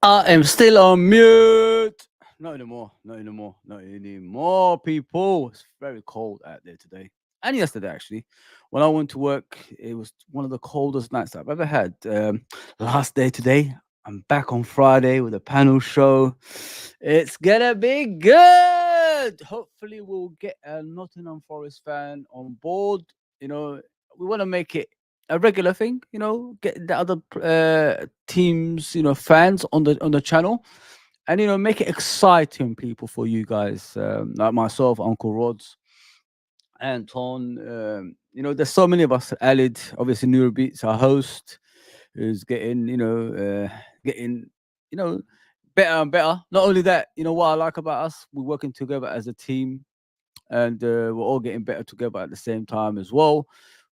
I am still on mute. Not anymore. Not anymore. Not anymore, people. It's very cold out there today. And yesterday, actually, when I went to work, it was one of the coldest nights I've ever had. Last day today. I'm back on Friday with a panel show. It's gonna be good. Hopefully, we'll get a Nottingham Forest fan on board. You know, we want to make it a regular thing. Get the other teams, fans on the channel, and make it exciting, people, for you guys, like myself, Uncle Rods, Anton. There's so many of us. Alid, obviously, Nura Beats, our host, who's getting you know better and better. Not only that, what I like about us, we're working together as a team, and we're all getting better together at the same time as well.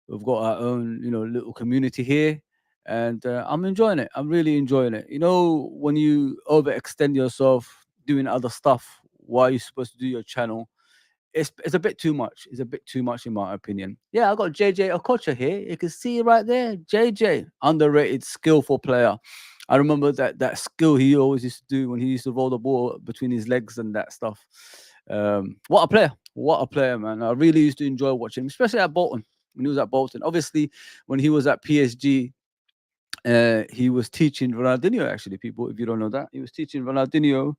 We've got our own, little community here, and I'm enjoying it. I'm really enjoying it. When you overextend yourself doing other stuff while you're supposed to do your channel, it's a bit too much. It's a bit too much in my opinion. Yeah, I got JJ Okocha here. You can see right there, JJ, underrated, skillful player. I remember that skill he always used to do when he used to roll the ball between his legs and that stuff. What a player! What a player, man! I really used to enjoy watching him, especially at Bolton. When he was at Bolton, obviously, when he was at PSG, he was teaching Ronaldinho. Actually, people, if you don't know that, he was teaching Ronaldinho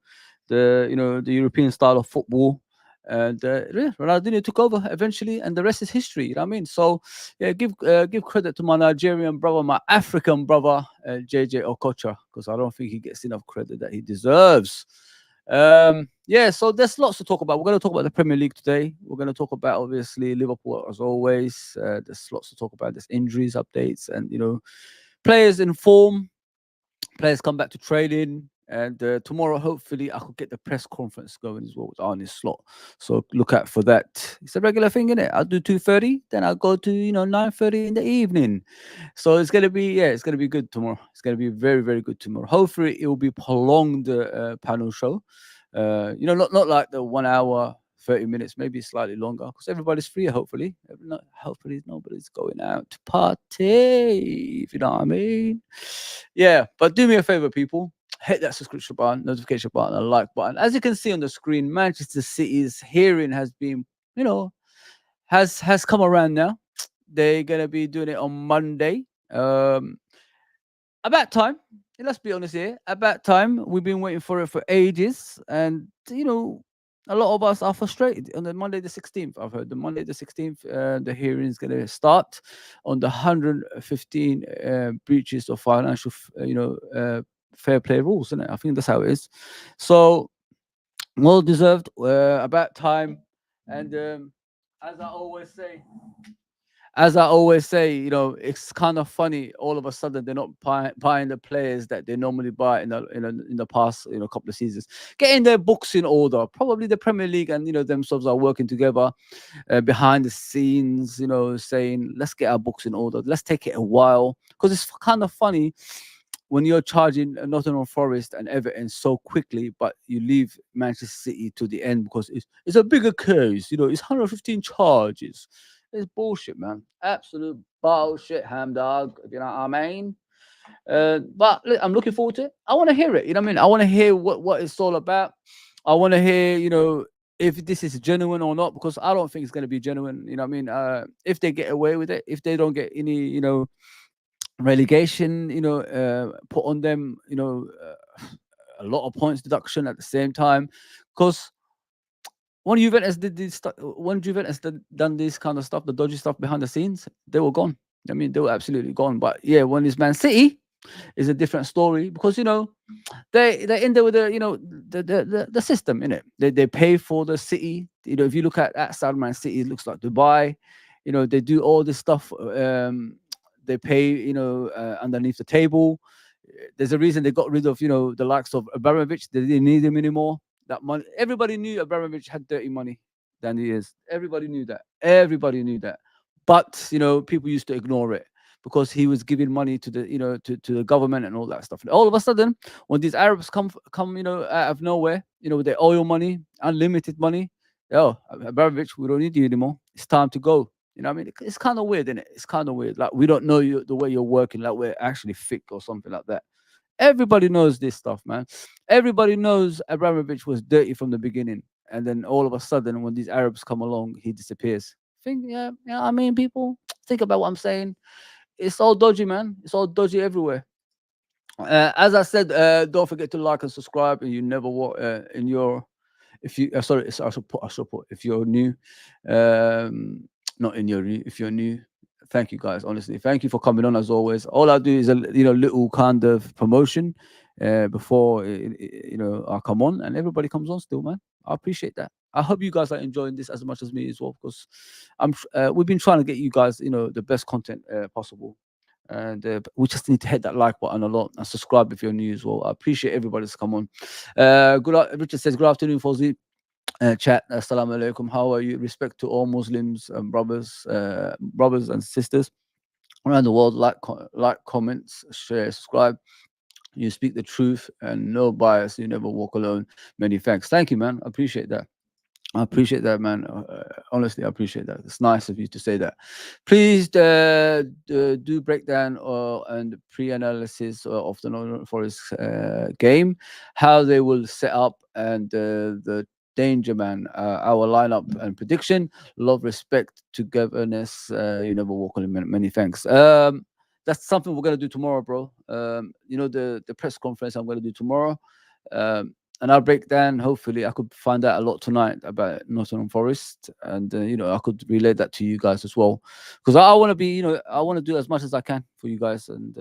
the European style of football, and yeah, Ronaldinho took over eventually, and the rest is history. You know what I mean? So yeah, give credit to my Nigerian brother, my African brother, JJ Okocha, because I don't think he gets enough credit that he deserves. Yeah, so there's lots to talk about. We're going to talk about the Premier League today. We're going to talk about, obviously, Liverpool as always. There's lots to talk about. There's injuries, updates, and players in form. Players come back to training, and tomorrow, hopefully, I could get the press conference going as well with Arne's slot. So look out for that. It's a regular thing, isn't it? I'll do 2:30, then I'll go to 9:30 in the evening. So it's gonna be good tomorrow. It's gonna be very, very good tomorrow. Hopefully, it will be prolonged panel show. Not like the 1 hour, 30 minutes, maybe slightly longer, because everybody's free, hopefully. Hopefully, nobody's going out to party, if you know what I mean. Yeah, but do me a favor, people. Hit that subscription button, notification button, and like button. As you can see on the screen, Manchester City's hearing has been, you know, has come around now. They're gonna be doing it on Monday. Um, about time. Let's be honest here. About time. We've been waiting for it for ages, and a lot of us are frustrated. On the Monday the 16th, I've heard the Monday the 16th, the hearing is going to start on the 115 breaches of financial, fair play rules, isn't it? I think that's how it is. So well deserved. About time, and as I always say, it's kind of funny. All of a sudden, they're not buying the players that they normally buy in the past, couple of seasons. Getting their books in order. Probably the Premier League and themselves are working together behind the scenes. Saying let's get our books in order. Let's take it a while because it's kind of funny when you're charging Nottingham Forest and Everton so quickly, but you leave Manchester City to the end because it's a bigger case. It's 115 charges. It's bullshit, man. Absolute bullshit, ham dog. If you know what I mean. But look, I'm looking forward to it. I want to hear it. You know what I mean? I want to hear what it's all about. I want to hear, if this is genuine or not, because I don't think it's going to be genuine. You know what I mean? If they get away with it, if they don't get any, relegation, put on them, a lot of points deduction at the same time, because when Juventus done this kind of stuff, the dodgy stuff behind the scenes, they were gone. I mean, they were absolutely gone. But yeah, when it's Man City, is a different story because they're in there with the system in it. They pay for the city. If you look at outside Man City, it looks like Dubai. They do all this stuff. They pay underneath the table. There's a reason they got rid of the likes of Abramovich. They didn't need him anymore. That money, everybody knew Abramovich had dirty money than he is. Everybody knew that. Everybody knew that. But people used to ignore it because he was giving money to the to the government and all that stuff. And all of a sudden, when these Arabs come out of nowhere, with their oil money, unlimited money, oh, Abramovich, we don't need you anymore. It's time to go. You know what I mean? It's kind of weird, isn't it? It's kind of weird. Like we don't know you the way you're working, like we're actually thick or something like that. Everybody knows this stuff, man. Everybody knows Abramovich was dirty from the beginning, and then all of a sudden, when these Arabs come along, he disappears. Think, yeah, yeah. I mean, people think about what I'm saying. It's all dodgy, man. It's all dodgy everywhere. As I said, don't forget to like and subscribe, and you never in your if you sorry, I should put if you're new, um, not in your if you're new. Thank you guys, honestly. Thank you for coming on as always. All I do is a little kind of promotion before I come on, and everybody comes on still, man. I appreciate that. I hope you guys are enjoying this as much as me as well, because we've been trying to get you guys the best content possible, and we just need to hit that like button a lot and subscribe if you're new as well. I appreciate everybody's come on. Richard says, good afternoon, Fozzy. Chat, assalamu alaikum. How are you? Respect to all Muslims and brothers and sisters around the world. Like, comments, share, subscribe. You speak the truth and no bias. You never walk alone. Many thanks. Thank you, man. I appreciate that. I appreciate that, man. Honestly, I appreciate that. It's nice of you to say that. Please do breakdown and pre-analysis of the Northern Forest game, how they will set up, and the danger man, our lineup and prediction. Love, respect, togetherness. You never walk on. Many thanks. That's something we're gonna do tomorrow, bro. The press conference I'm gonna do tomorrow. And I'll break down. Hopefully, I could find out a lot tonight about Nottingham Forest, and I could relay that to you guys as well, because I want to be, I want to do as much as I can for you guys, and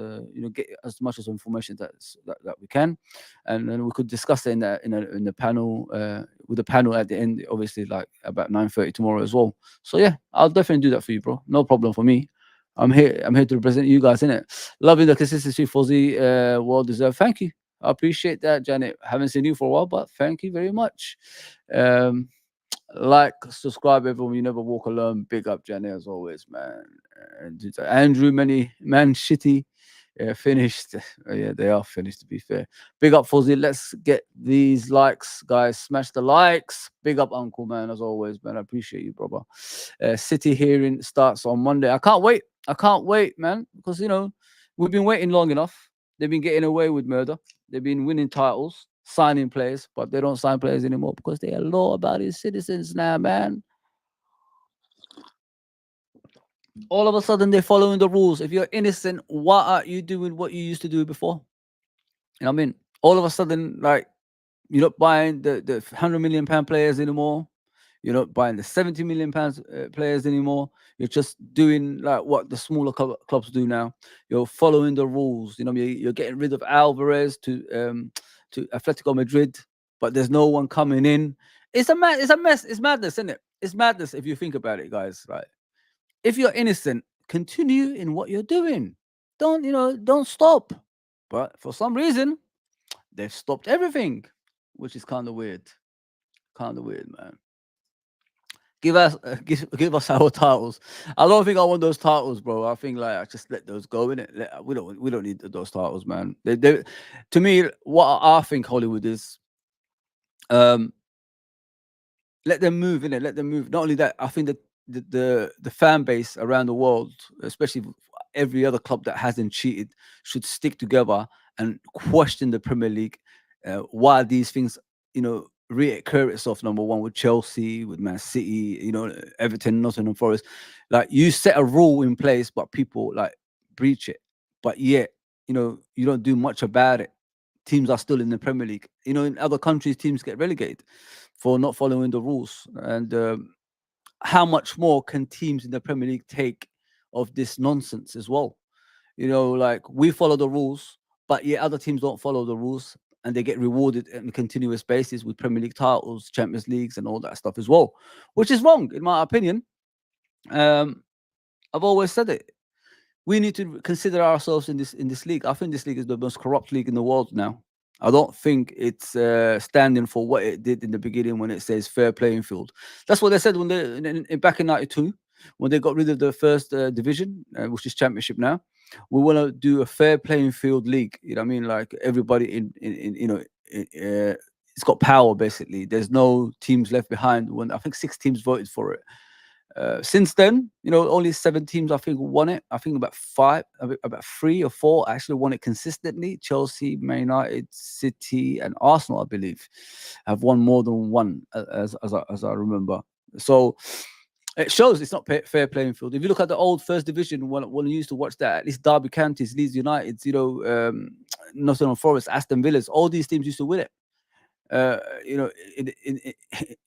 get as much as information that we can, and then we could discuss it in the panel with the panel at the end, obviously, like about 9:30 tomorrow as well. So yeah, I'll definitely do that for you, bro. No problem for me. I'm here. I'm here to represent you guys, innit? Loving the consistency, Fuzzy. Well deserved. Thank you. I appreciate that, Janet. Haven't seen you for a while, but thank you very much. Um, like, subscribe, everyone. You never walk alone. Big up, Janet, as always, man. And Andrew, many man, shitty. Yeah, finished. Yeah, they are finished, to be fair. Big up, Fuzzy. Let's get these likes, guys. Smash the likes. Big up, Uncle, man, as always, man. I appreciate you, brother. City hearing starts on Monday. I can't wait. I can't wait, man, because, we've been waiting long enough. They've been getting away with murder. They've been winning titles, signing players, but they don't sign players anymore because they are law abiding citizens now, man. All of a sudden, they're following the rules. If you're innocent, why aren't you doing what you used to do before? You know what I mean? All of a sudden, like, you're not buying the £100 million players anymore. You're not buying the £70 million players anymore. You're just doing like what the smaller clubs do now. You're following the rules. You're getting rid of Alvarez to Atletico Madrid, but there's no one coming in. It's a mess. It's madness, isn't it? It's madness if you think about it, guys. Right? If you're innocent, continue in what you're doing. Don't stop. But for some reason, they've stopped everything, which is kind of weird. Kind of weird, man. Give us our titles. I don't think I want those titles, bro. I think like I just let those go in it. We don't need those titles, man. To me, what I think Hollywood is, um, let them move in it. Let them move. Not only that, I think that the fan base around the world, especially every other club that hasn't cheated, should stick together and question the Premier League. Why these things, reoccur itself. Number one, with Chelsea, with Man City, Everton, Nottingham Forest. Like, you set a rule in place, but people like breach it. But yet, you don't do much about it. Teams are still in the Premier League. In other countries, teams get relegated for not following the rules. And how much more can teams in the Premier League take of this nonsense as well? Like, we follow the rules, but yet other teams don't follow the rules, and they get rewarded on a continuous basis with Premier League titles, Champions Leagues, and all that stuff as well, which is wrong, in my opinion. I've always said it. We need to consider ourselves in this league. I think this league is the most corrupt league in the world now. I don't think it's standing for what it did in the beginning when it says fair playing field. That's what they said when back in '92, when they got rid of the first division, which is Championship now. We want to do a fair playing field league. You know what I mean? Like, everybody it's got power, basically. There's no teams left behind. When I think 6 teams voted for it. Since then, only 7 teams I think won it. I think about five, about 3 or 4 actually won it consistently. Chelsea, Man United, City, and Arsenal, I believe, have won more than one, as I remember. So it shows it's not fair playing field. If you look at the old First Division, when you used to watch that, at least Derby Counties, Leeds United, Nottingham Forest, Aston Villas, all these teams used to win it. uh, you know,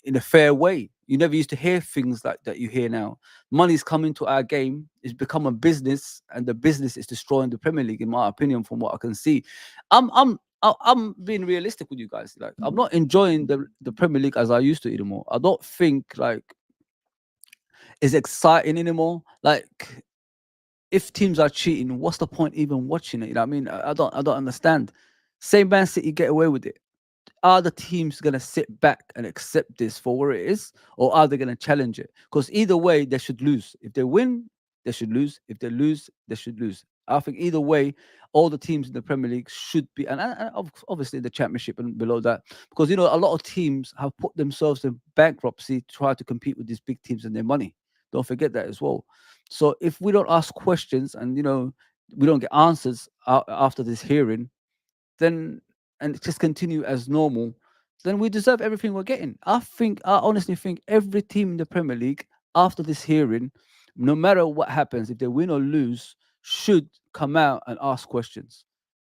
in a fair way. You never used to hear things like that you hear now. Money's coming to our game. It's become a business, and the business is destroying the Premier League, in my opinion, from what I can see. I'm being realistic with you guys. Like, I'm not enjoying the Premier League as I used to anymore. I don't think like it's exciting anymore. Like, if teams are cheating, what's the point even watching it? You know what I mean? I don't understand. Say Man City get away with it, are the teams going to sit back and accept this for where it is, or are they going to challenge it? Because either way, they should lose. If they win, they should lose. If they lose, they should lose. I think either way, all the teams in the Premier League should be, and obviously the Championship and below that, because a lot of teams have put themselves in bankruptcy to try to compete with these big teams and their money. Don't forget that as well. So if we don't ask questions and we don't get answers after this hearing, then and just continue as normal, then we deserve everything we're getting. I honestly think every team in the Premier League after this hearing, no matter what happens, if they win or lose, should come out and ask questions.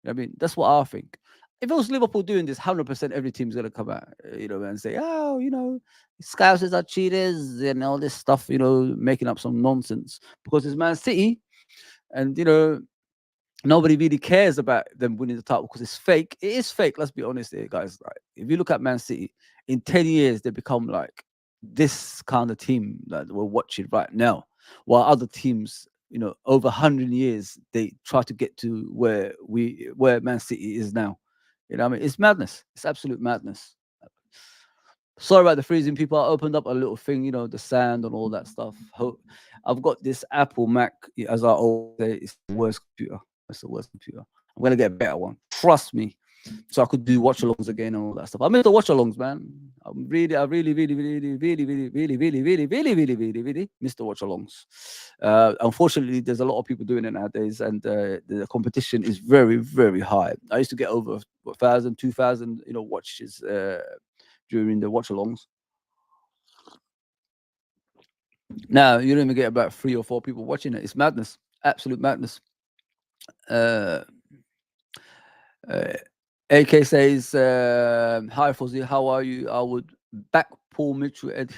I mean, that's what I think. If it was Liverpool doing this, 100% every team's gonna come out, and say, "Oh, Scousers are cheaters," and all this stuff, making up some nonsense because it's Man City, and nobody really cares about them winning the title because it's fake. It is fake. Let's be honest here, guys. Like, if you look at Man City, in 10 years, they become like this kind of team that we're watching right now. While other teams, over 100 years, they try to get to where Man City is now. I mean? It's madness. It's absolute madness. Sorry about the freezing, people. I opened up a little thing, the sand and all that stuff. I've got this Apple Mac, as I always say, it's the worst computer. It's the worst computer. I'm gonna get a better one. Trust me. So I could do watch alongs again and all that stuff. I miss the watch alongs, man. I really, really, really, really, really, really, really, really, really, really, really, really miss the watch alongs. Unfortunately, there's a lot of people doing it nowadays, and the competition is very, very high. I used to get over 1,000, 2,000, watches during the watch alongs. Now you don't even get about 3 or 4 people watching it. It's madness, absolute madness. Uh, uh, AK says, "Hi Fozzy, how are you? I would back Paul Mitchell at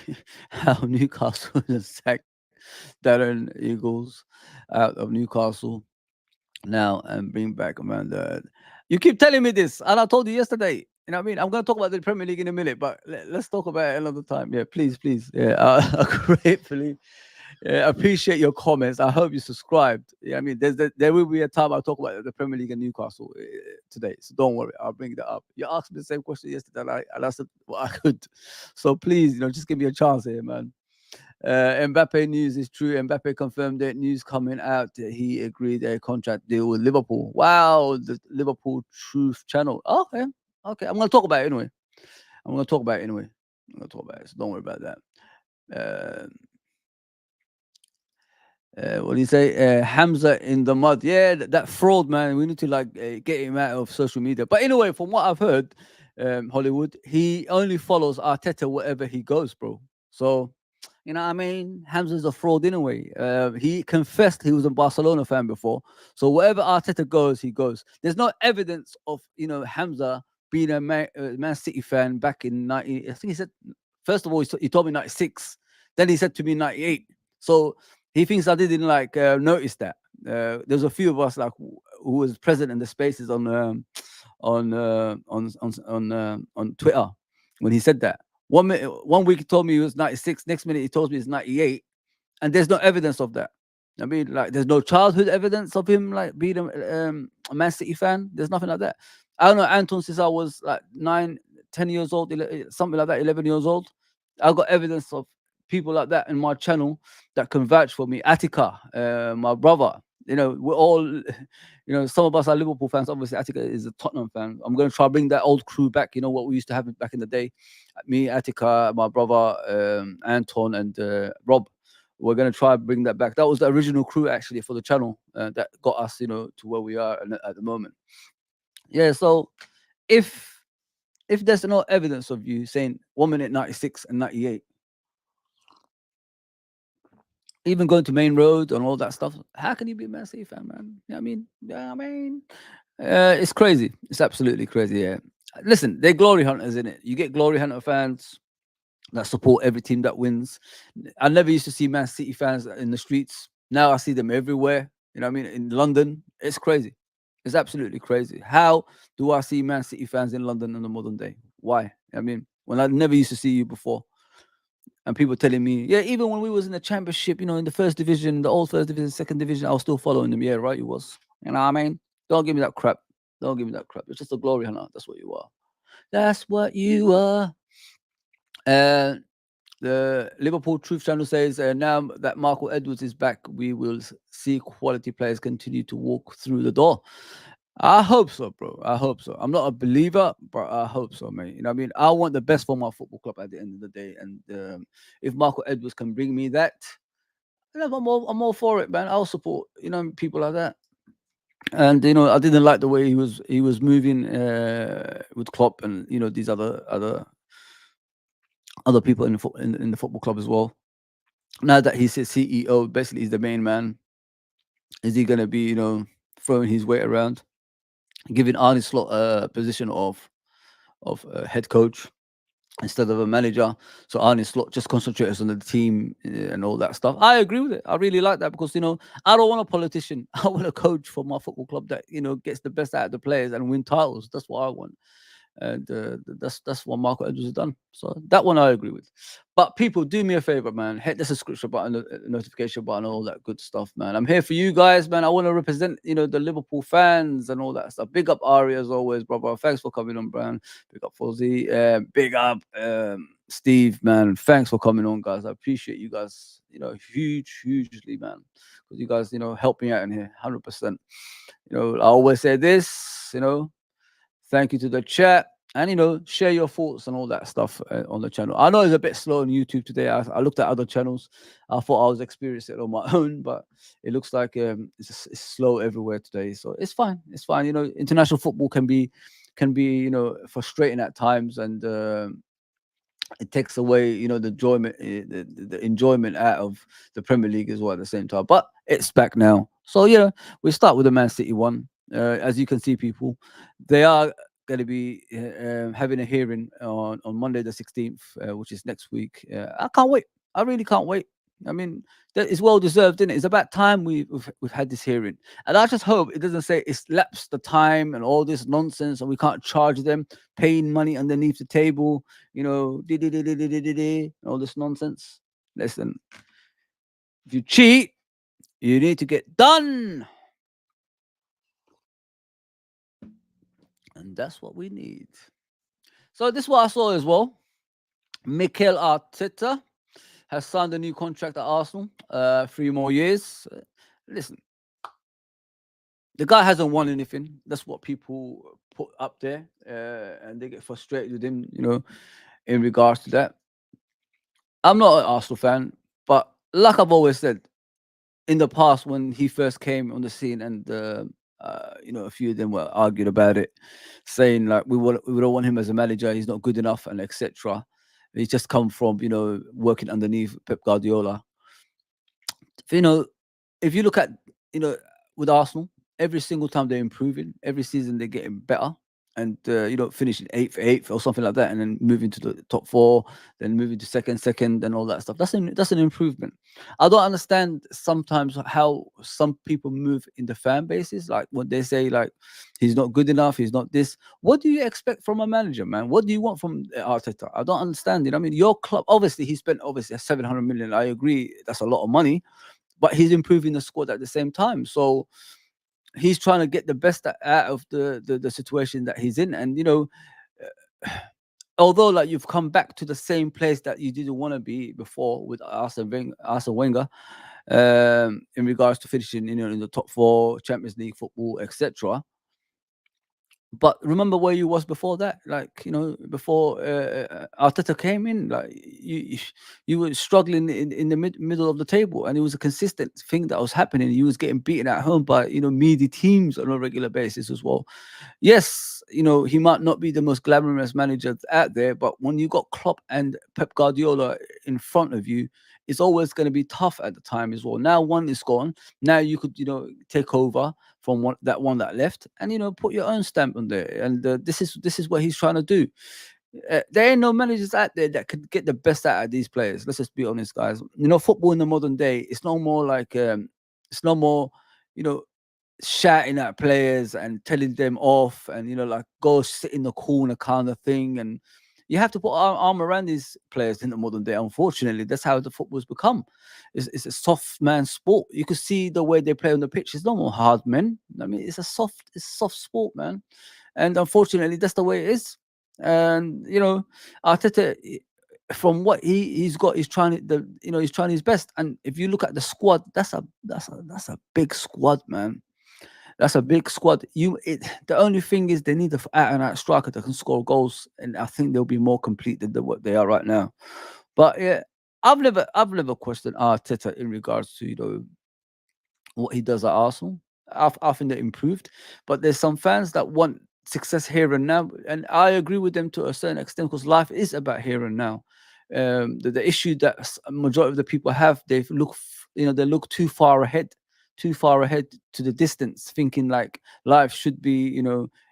how Newcastle and sack Darren Eagles out of Newcastle now and bring back Amanda." You keep telling me this, and I told you yesterday. You know what I mean? I'm going to talk about the Premier League in a minute, but let's talk about it another time. Yeah, please, please. Yeah, gratefully appreciate your comments. I hope you subscribed. Yeah, I mean, there will be a time I'll talk about the Premier League and Newcastle today, so don't worry. I'll bring that up. You asked me the same question yesterday, and I said what I could. So please, just give me a chance here, man. Mbappe news is true. Mbappe confirmed that news coming out that he agreed a contract deal with Liverpool. Wow, the Liverpool Truth Channel. Okay, okay. I'm gonna talk about it anyway. I'm gonna talk about it anyway. I'm gonna talk about it. So don't worry about that. What do you say? Hamza in the mud. Yeah, that fraud, man. We need to get him out of social media. But anyway, from what I've heard, Hollywood, he only follows Arteta wherever he goes, bro. So, you know what I mean? Hamza's a fraud anyway. He confessed he was a Barcelona fan before. So wherever Arteta goes, he goes. There's no evidence of, Hamza being a Man City fan back in 90. I think he said, first of all, he told me 96. Then he said to me 98. So he thinks I didn't notice that. There's a few of us who was present in the spaces on Twitter when he said that. 1 week he told me he was 96. Next minute he told me he's 98, and there's no evidence of that. I mean, there's no childhood evidence of him being a Man City fan. There's nothing like that. I don't know Anton since I was 9, 10 years old, something like that, 11 years old. I got evidence of people like that in my channel that can vouch for me. Attica, my brother. We're all, some of us are Liverpool fans. Obviously, Attica is a Tottenham fan. I'm going to try to bring that old crew back. What we used to have back in the day. Me, Attica, my brother, Anton, and Rob. we're gonna try and bring that back. That was the original crew actually for the channel that got us, to where we are at the moment. Yeah. So if there's no evidence of you saying 1 minute 96 and 98, even going to main roads and all that stuff, how can you be a Man City fan, man? You know what I mean? Yeah, I mean, it's crazy. It's absolutely crazy. Yeah. Listen, they're glory hunters, in it. You get glory hunter fans that support every team that wins. I never used to see Man City fans in the streets. Now I see them everywhere. You know what I mean? In London, it's crazy. It's absolutely crazy. How do I see Man City fans in London in the modern day? Why? I mean, when I never used to see you before. And people telling me, yeah, even when we was in the championship, in the first division, the old first division, second division, I was still following them. Yeah, right, you was. You know what I mean? Don't give me that crap. Don't give me that crap. It's just a glory hunter. That's what you are. That's what you are. Uh, the Liverpool Truth Channel says, now that Michael Edwards is back, we will see quality players continue to walk through the door. I hope so, bro. I hope so. I'm not a believer, but I hope so, mate. You know what I mean? I want the best for my football club at the end of the day. And if Michael Edwards can bring me that, then I'm all for it, man. I'll support, people like that. And I didn't like the way he was moving with Klopp and these other people in the football club as well. Now that he's a CEO, basically he's the main man. Is he gonna be throwing his weight around, giving Arne Slot a position of head coach instead of a manager? So Arne Slot just concentrates on the team and all that stuff. I agree with it. I really like that because I don't want a politician. I want a coach for my football club that gets the best out of the players and win titles. That's what I want. And that's what Marco Edwards has done. So that one I agree with. But people, do me a favor, man. Hit the subscription button, the notification button, all that good stuff, man. I'm here for you guys, man. I want to represent, the Liverpool fans and all that stuff. Big up Ari as always, brother. Thanks for coming on, Brian. Big up Fozzy. Big up Steve, man. Thanks for coming on, guys. I appreciate you guys, hugely, man. Because you guys, help me out in here, 100%. I always say this, thank you to the chat. And share your thoughts and all that stuff on the channel. I know it's a bit slow on YouTube today. I looked at other channels. I thought I was experiencing it on my own, but it looks like it's slow everywhere today. So it's fine. It's fine. International football can be frustrating at times, and it takes away the enjoyment, the enjoyment out of the Premier League as well at the same time. But it's back now. So we start with the Man City one. As you can see, people, they are going to be having a hearing on Monday the 16th, which is next week. I can't wait. I really can't wait. I mean, that is well deserved, isn't it? It's about time we've had this hearing, and I just hope it doesn't say it's lapsed the time and all this nonsense, and we can't charge them paying money underneath the table, all this nonsense. Listen, if you cheat, you need to get done, and that's what we need. So this is what I saw as well. Mikel Arteta has signed a new contract at Arsenal, 3 more years. Listen, the guy hasn't won anything. That's what people put up there, and they get frustrated with him, in regards to that. I'm not an Arsenal fan, but like I've always said, in the past when he first came on the scene, and a few of them were arguing about it, saying like we don't want him as a manager. He's not good enough, and etc. He's just come from working underneath Pep Guardiola. If you look at with Arsenal, every single time they're improving, every season they're getting better, and finishing eighth or something like that, and then moving to the top 4, then moving to second, and all that stuff. That's an improvement. I don't understand sometimes how some people move in the fan bases, like when they say like he's not good enough, he's not this. What do you expect from a manager, man? What do you want from Arteta? I don't understand it. I mean, your club, obviously he spent 700 million. I agree, that's a lot of money, but he's improving the squad at the same time. So he's trying to get the best out of the situation that he's in. And although like you've come back to the same place that you didn't want to be before with Arsene Wenger, in regards to finishing in the top 4, Champions League football, etc. But remember where you was before that, like before Arteta came in, like you were struggling in the middle of the table, and it was a consistent thing that was happening. You was getting beaten at home by meaty teams on a regular basis as well. Yes, he might not be the most glamorous manager out there, but when you got Klopp and Pep Guardiola in front of you, it's always going to be tough at the time as well. Now one is gone. Now you could, take over from one that left, and put your own stamp on there. And this is what he's trying to do. There ain't no managers out there that could get the best out of these players. Let's just be honest, guys. Football in the modern day, it's no more like it's no more, you know, shouting at players and telling them off and like go sit in the corner kind of thing. And you have to put arm around these players in the modern day. Unfortunately, that's how the football's become. It's a soft man sport. You could see the way they play on the pitch. It's no more hard men. I mean, it's soft sport, man. And unfortunately, that's the way it is. And Arteta, from what he's got, he's trying he's trying his best. And if you look at the squad, that's a big squad, man. That's a big squad. The only thing is they need an out and out striker that can score goals, and I think they'll be more complete than what they are right now. But yeah, I've never questioned Arteta in regards to what he does at Arsenal. I think they improved, but there's some fans that want success here and now, and I agree with them to a certain extent because life is about here and now. The issue that a majority of the people have, they look too far ahead to the distance, thinking like life should be, in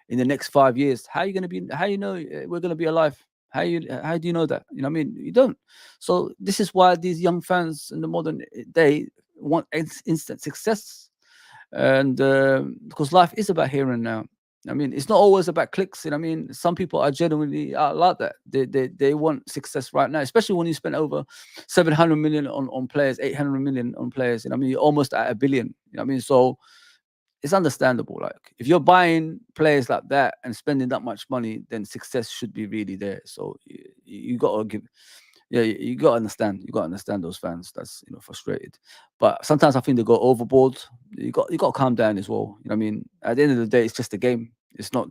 the next 5 years. How are you going to be? How we're going to be alive? How do you know that? What I mean, you don't. So this is why these young fans in the modern day want instant success, and because life is about here and now. I mean, it's not always about clicks. I mean, some people are genuinely like that. They want success right now, especially when you spend over 700 million on players, 800 million on players. I mean, you're almost at a billion. I mean, so it's understandable. Like if you're buying players like that and spending that much money, then success should be really there. So you got to give. Yeah, you got to understand. You got to understand those fans. That's frustrated, but sometimes I think they go overboard. You got to calm down as well. I mean, at the end of the day, it's just a game. It's not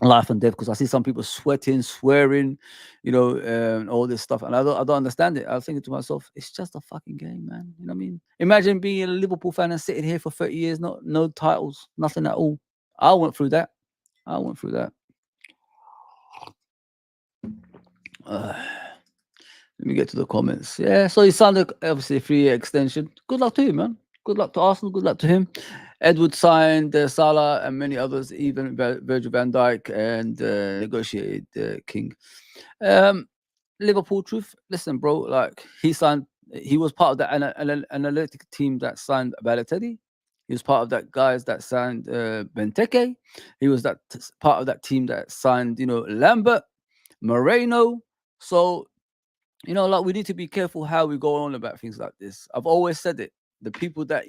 life and death. Because I see some people sweating, swearing, and all this stuff, and I don't understand it. I think to myself, it's just a fucking game, man. You know what I mean? Imagine being a Liverpool fan and sitting here for 30 years, no titles, nothing at all. I went through that. I went through that. Uh, Let me get to the comments. Yeah, so he signed obviously a 3-year extension. Good luck to him, man. Good luck to Arsenal. Good luck to him. Edward signed Salah and many others, even Virgil van Dijk, and negotiated King. Um, Liverpool truth. Listen, bro. Like he signed. He was part of that analytic team that signed Balotelli. He was part of that guys that signed Benteke. He was part of that team that signed, Lambert, Moreno. So like we need to be careful how we go on about things like this. I've always said it. The people that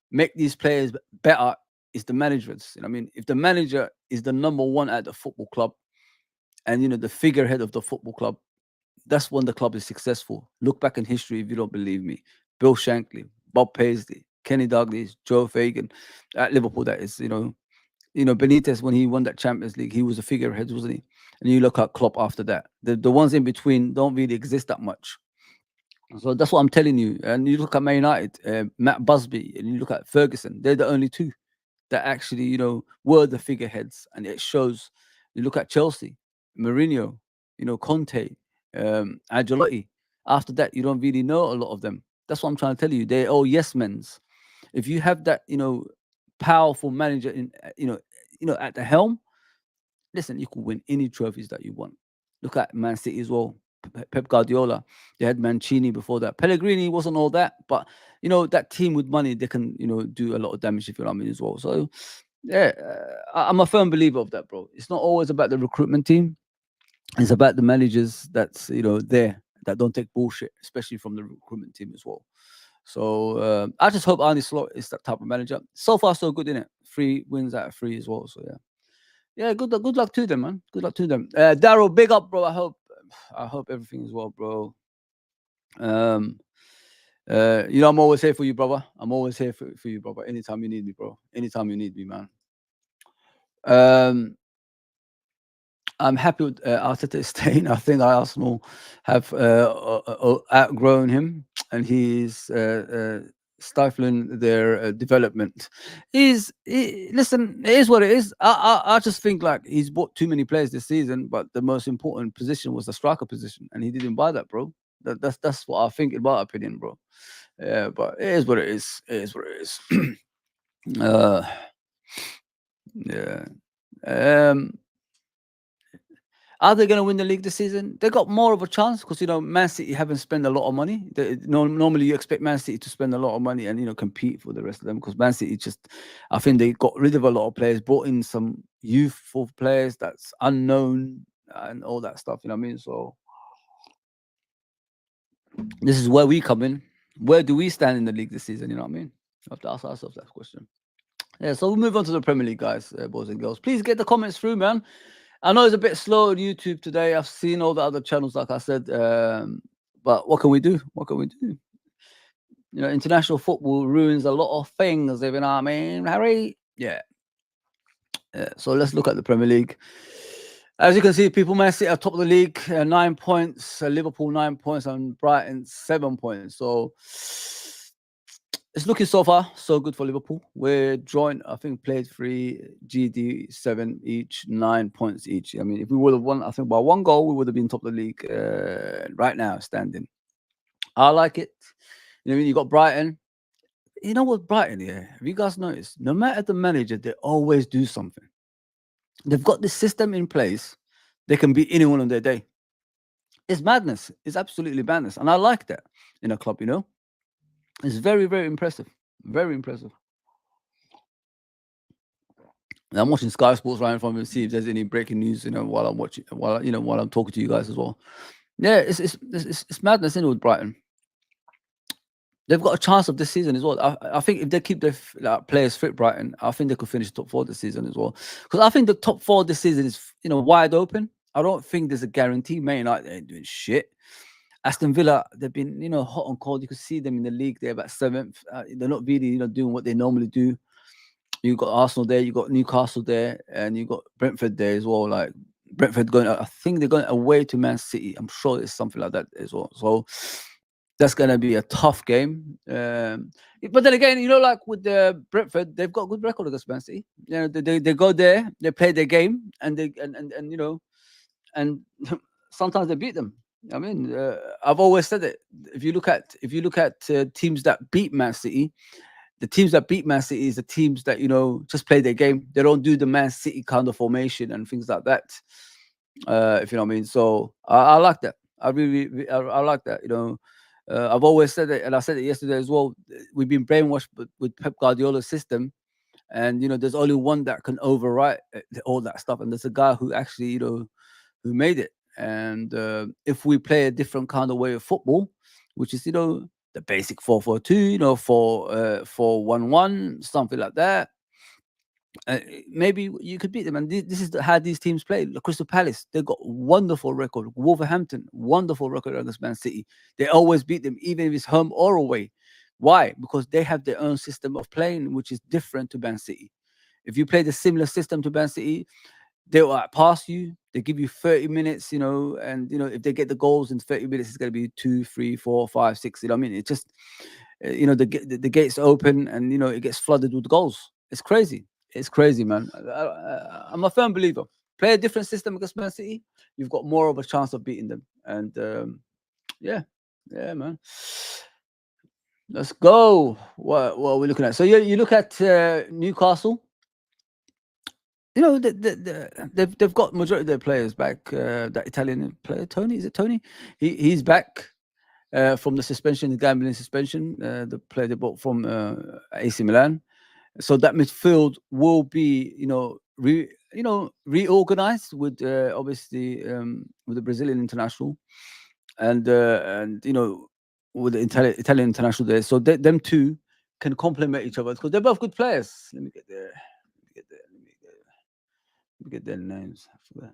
make these players better is the management. I mean, if the manager is the number one at the football club and the figurehead of the football club, that's when the club is successful. Look back in history if you don't believe me. Bill Shankly, Bob Paisley, Kenny Dalglish, Joe Fagan at Liverpool. That is, Benitez, when he won that Champions League, he was a figurehead, wasn't he? And you look at Klopp after that. The ones in between don't really exist that much. So that's what I'm telling you. And you look at Man United, Matt Busby, and you look at Ferguson. They're the only two that actually, were the figureheads, and it shows. You look at Chelsea, Mourinho, Conte, Ancelotti. After that, you don't really know a lot of them. That's what I'm trying to tell you. They're all yes men's. If you have that, powerful manager in, at the helm, listen, you could win any trophies that you want. Look at Man City as well. Pep Guardiola. They had Mancini before that. Pellegrini wasn't all that, but that team with money, they can do a lot of damage, if you know what I mean, as well. So yeah, I'm a firm believer of that, bro. It's not always about the recruitment team. It's about the managers that's there that don't take bullshit, especially from the recruitment team as well. So I just hope Arne Slot is that type of manager. So far, so good, in it. 3 wins out of 3 as well. So yeah. Yeah, good luck to them, man. Good luck to them. Daryl, big up, bro. I hope everything is well, bro. Um, I'm always here for you, brother. I'm always here for you, brother. Anytime you need me, bro. Anytime you need me, man. Um, I'm happy with Arteta staying. I think Arsenal have outgrown him, and he's stifling their development. Listen, it is what it is. I just think like he's bought too many players this season, but the most important position was the striker position, and he didn't buy that, bro. That's what I think, in my opinion, bro. Yeah, but it is what it is. It is what it is. uh, yeah. Um, Are they going to win the league this season? They got more of a chance because Man City haven't spent a lot of money. Normally, you expect Man City to spend a lot of money and compete for the rest of them, because Man City just, I think they got rid of a lot of players, brought in some youthful players that's unknown and all that stuff. You know what I mean? So this is where we come in. Where do we stand in the league this season? You know what I mean? We have to ask ourselves that question. Yeah, so we'll move on to the Premier League, guys, boys and girls. Please get the comments through, man. I know it's a bit slow on YouTube today. I've seen all the other channels, like I said, but what can we do? What can we do? International football ruins a lot of things, if you know what I mean, Harry. Yeah. So let's look at the Premier League. As you can see, people may sit at top of the league, 9 points. Liverpool 9 points, and Brighton 7 points. So it's looking so far so good for Liverpool. We're drawing, I think, played 3, GD 7 each, 9 points each. I mean, if we would have won, I think by 1 goal, we would have been top of the league right now, standing. I like it. You got Brighton. You know what, Brighton, yeah? Have you guys noticed? No matter the manager, they always do something. They've got this system in place. They can beat anyone on their day. It's madness. It's absolutely madness. And I like that in a club, It's very, very impressive. Very impressive. And I'm watching Sky Sports right in front of me to see if there's any breaking news, while I'm watching, while I'm talking to you guys as well. Yeah, it's madness, with Brighton. They've got a chance of this season as well. I think if they keep their players fit, Brighton, I think they could finish top 4 this season as well. Because I think the top 4 this season is, wide open. I don't think there's a guarantee. Man United ain't doing shit. Aston Villa, they've been, hot and cold. You could see them in the league. They're about 7th. They're not really, doing what they normally do. You got Arsenal there, you got Newcastle there, and you got Brentford there as well. Like Brentford going, I think they're going away to Man City. I'm sure it's something like that as well. So that's going to be a tough game. But then again, like with the Brentford, they've got a good record against Man City. They go there, they play their game, and they and sometimes they beat them. I mean, I've always said it. If you look at teams that beat Man City, the teams that beat Man City is the teams that just play their game. They don't do the Man City kind of formation and things like that. If you know what I mean. So I like that. I like that. I've always said it, and I said it yesterday as well. We've been brainwashed with Pep Guardiola's system, and there's only one that can overwrite all that stuff, and there's a guy who actually who made it. And if we play a different kind of way of football, which is the basic 4-4-2, 4-1-1, something like that. Maybe you could beat them, and this is how these teams play. Crystal Palace, they've got wonderful record. Wolverhampton, wonderful record against Man City. They always beat them, even if it's home or away. Why? Because they have their own system of playing, which is different to Man City. If you play the similar system to Man City, they'll pass you. They give you 30 minutes, and if they get the goals in 30 minutes, it's going to be 2, 3, 4, 5, 6. I mean, it just, the gates open, and it gets flooded with goals. It's crazy. It's crazy, man. I'm a firm believer. Play a different system against Man City, you've got more of a chance of beating them. And yeah, man. Let's go. What are we looking at? So you look at Newcastle. They've got majority of their players back. That Italian player, Tony, is it Tony? He's back from the suspension, the gambling suspension. The player they bought from AC Milan. So that midfield will be, reorganized with obviously with the Brazilian international, and with the Italian international there. So them two can complement each other because they're both good players. Let me get there. Let me get their names. I forgot.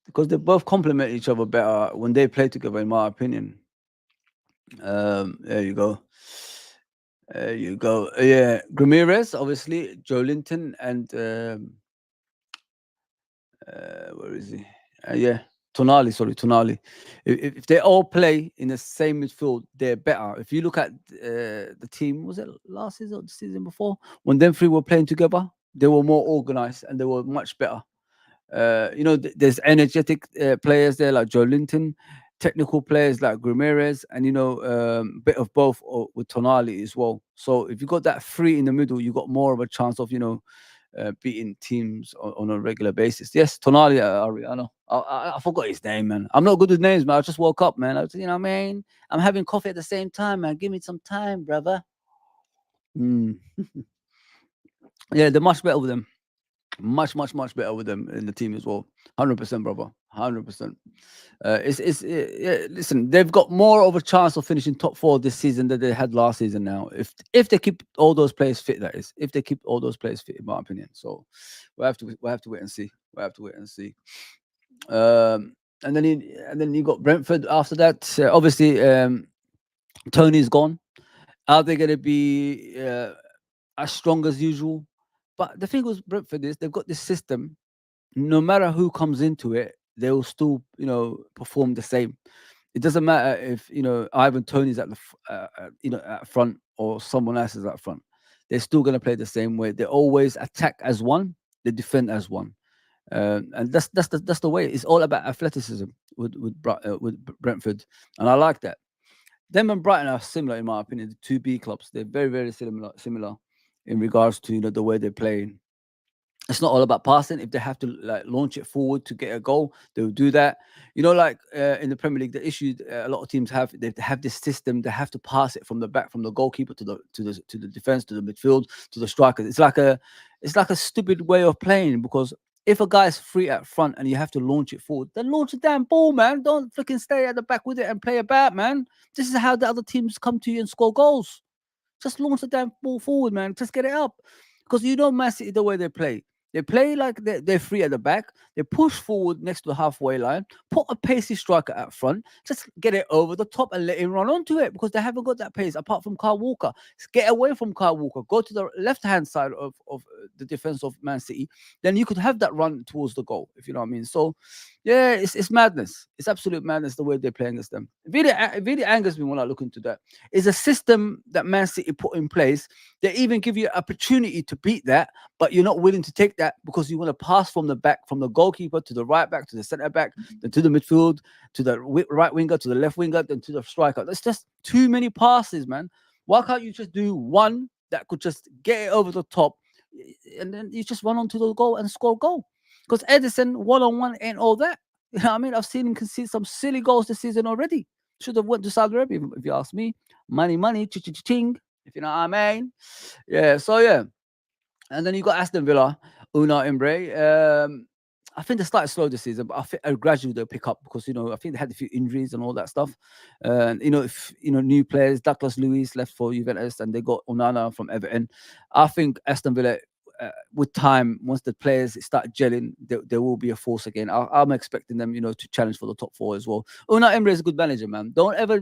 Because they both complement each other better when they play together, in my opinion. There you go. There you go. Yeah, Ramirez, obviously, Joe Linton, and where is he? Yeah, Tonali. Sorry, Tonali. If they all play in the same midfield, they're better. If you look at the team, was it last season or the season before when them three were playing together? They were more organized and they were much better. There's energetic players there like Joe Linton, technical players like Ramirez, and bit of both with Tonali as well. So if you got that three in the middle, you got more of a chance of beating teams on a regular basis. Yes, Tonali, Ari, I know. I forgot his name, man. I'm not good with names, man. I just woke up, man. What I mean? I'm having coffee at the same time, man. Give me some time, brother. Mm. Yeah, they're much better with them. Much, much, much better with them in the team as well. 100%, brother. 100%. Yeah, listen, they've got more of a chance of finishing top four this season than they had last season. Now, if they keep all those players fit, that is, if they keep all those players fit, in my opinion. So we'll have to wait and see. We'll have to wait and see. And then you got Brentford after that. Obviously, Tony's gone. Are they going to be as strong as usual? But the thing with Brentford is they've got this system. No matter who comes into it, they will still, perform the same. It doesn't matter if Ivan Tony's at the at front or someone else is at front. They're still going to play the same way. They always attack as one. They defend as one, and that's the way. It's all about athleticism with Brentford, and I like that. Them and Brighton are similar in my opinion. The two B clubs. They're very very similar in regards to the way they play. It's not all about passing. If they have to like launch it forward to get a goal, they will do that. Like in the Premier League, the issue a lot of teams have, they have this system. They have to pass it from the back, from the goalkeeper to the defense, to the midfield, to the strikers. It's like a stupid way of playing because if a guy's free at front and you have to launch it forward, then launch a damn ball, man. Don't freaking stay at the back with it and play about, man. This is how the other teams come to you and score goals. Just launch the damn ball forward, man. Just get it up. Because Man City, the way they play. They play like they're free at the back. They push forward next to the halfway line, put a pacey striker at front, just get it over the top and let him run onto it because they haven't got that pace apart from Kyle Walker. Just get away from Kyle Walker. Go to the left-hand side of the defense of Man City. Then you could have that run towards the goal, if you know what I mean. So, yeah, it's madness. It's absolute madness the way they're playing against them. It really angers me when I look into that. It's a system that Man City put in place. They even give you an opportunity to beat that, but you're not willing to take that because you want to pass from the back, from the goalkeeper to the right back, to the centre back, then to the midfield, to the right winger, to the left winger, then to the striker. That's just too many passes, man. Why can't you just do one that could just get it over the top and then you just run onto the goal and score a goal? Because Edison one-on-one ain't all that. You know what I mean? I've seen him concede some silly goals this season already. Should have went to Saudi Arabia, if you ask me. Money, ching, if you know what I mean. Yeah, so yeah. And then you got Aston Villa, Una Embre. I think they started slow this season, but I think gradually they'll pick up because I think they had a few injuries and all that stuff. And if new players, Douglas Luiz left for Juventus, and they got Onana from Everton. I think Aston Villa, with time, once the players start gelling, there will be a force again. I'm expecting them, to challenge for the top four as well. Una Emre is a good manager, man. Don't ever,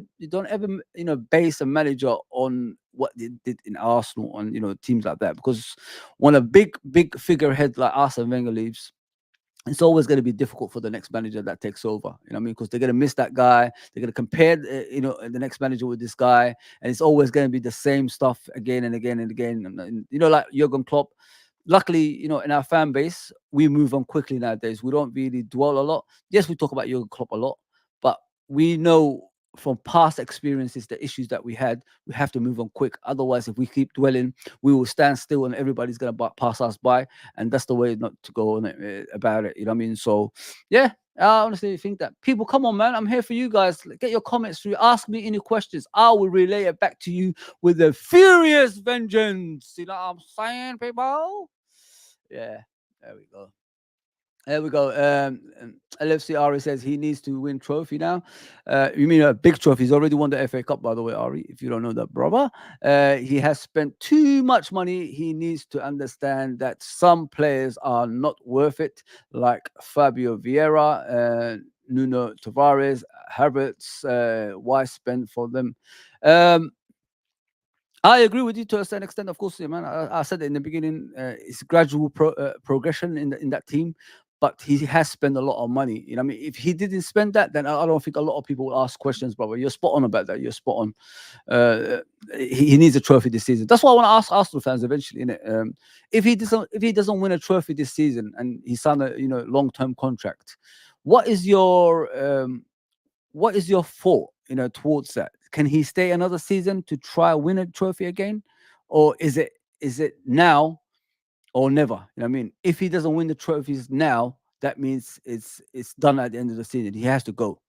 base a manager on what they did in Arsenal and teams like that, because when a big figurehead like Arsene Wenger leaves, it's always going to be difficult for the next manager that takes over. You know what I mean? Because they're going to miss that guy. They're going to compare, the next manager with this guy, and it's always going to be the same stuff again and again and again. And like Jurgen Klopp. Luckily, in our fan base, we move on quickly nowadays. We don't really dwell a lot. Yes, we talk about Jurgen Klopp a lot, but we know from past experiences the issues that we had. We have to move on quick. Otherwise, if we keep dwelling, we will stand still and everybody's going to pass us by. And that's the way not to go on about it. You know what I mean? So, yeah, I honestly think that people, come on, man. I'm here for you guys. Get your comments through. Ask me any questions. I will relay it back to you with a furious vengeance. You know what I'm saying, people? Yeah, there we go. There we go. LFC Ari says he needs to win trophy now. You mean a big trophy? He's already won the FA Cup, by the way, Ari. If you don't know that, brother, he has spent too much money. He needs to understand that some players are not worth it, like Fabio Vieira, Nuno Tavares, Havertz. Why spend for them? Um, I agree with you to a certain extent. Of course, yeah, man. I said it in the beginning. It's gradual progression in that team, but he has spent a lot of money. You know, what I mean, if he didn't spend that, then I don't think a lot of people will ask questions, brother. You're spot on about that. You're spot on. Uh, he needs a trophy this season. That's why I want to ask Arsenal fans eventually. If he doesn't win a trophy this season and he signed a long term contract, what is your thought towards that? Can he stay another season to try win a trophy again, or is it now or never? You know what I mean? If he doesn't win the trophies now, that means it's done at the end of the season. He has to go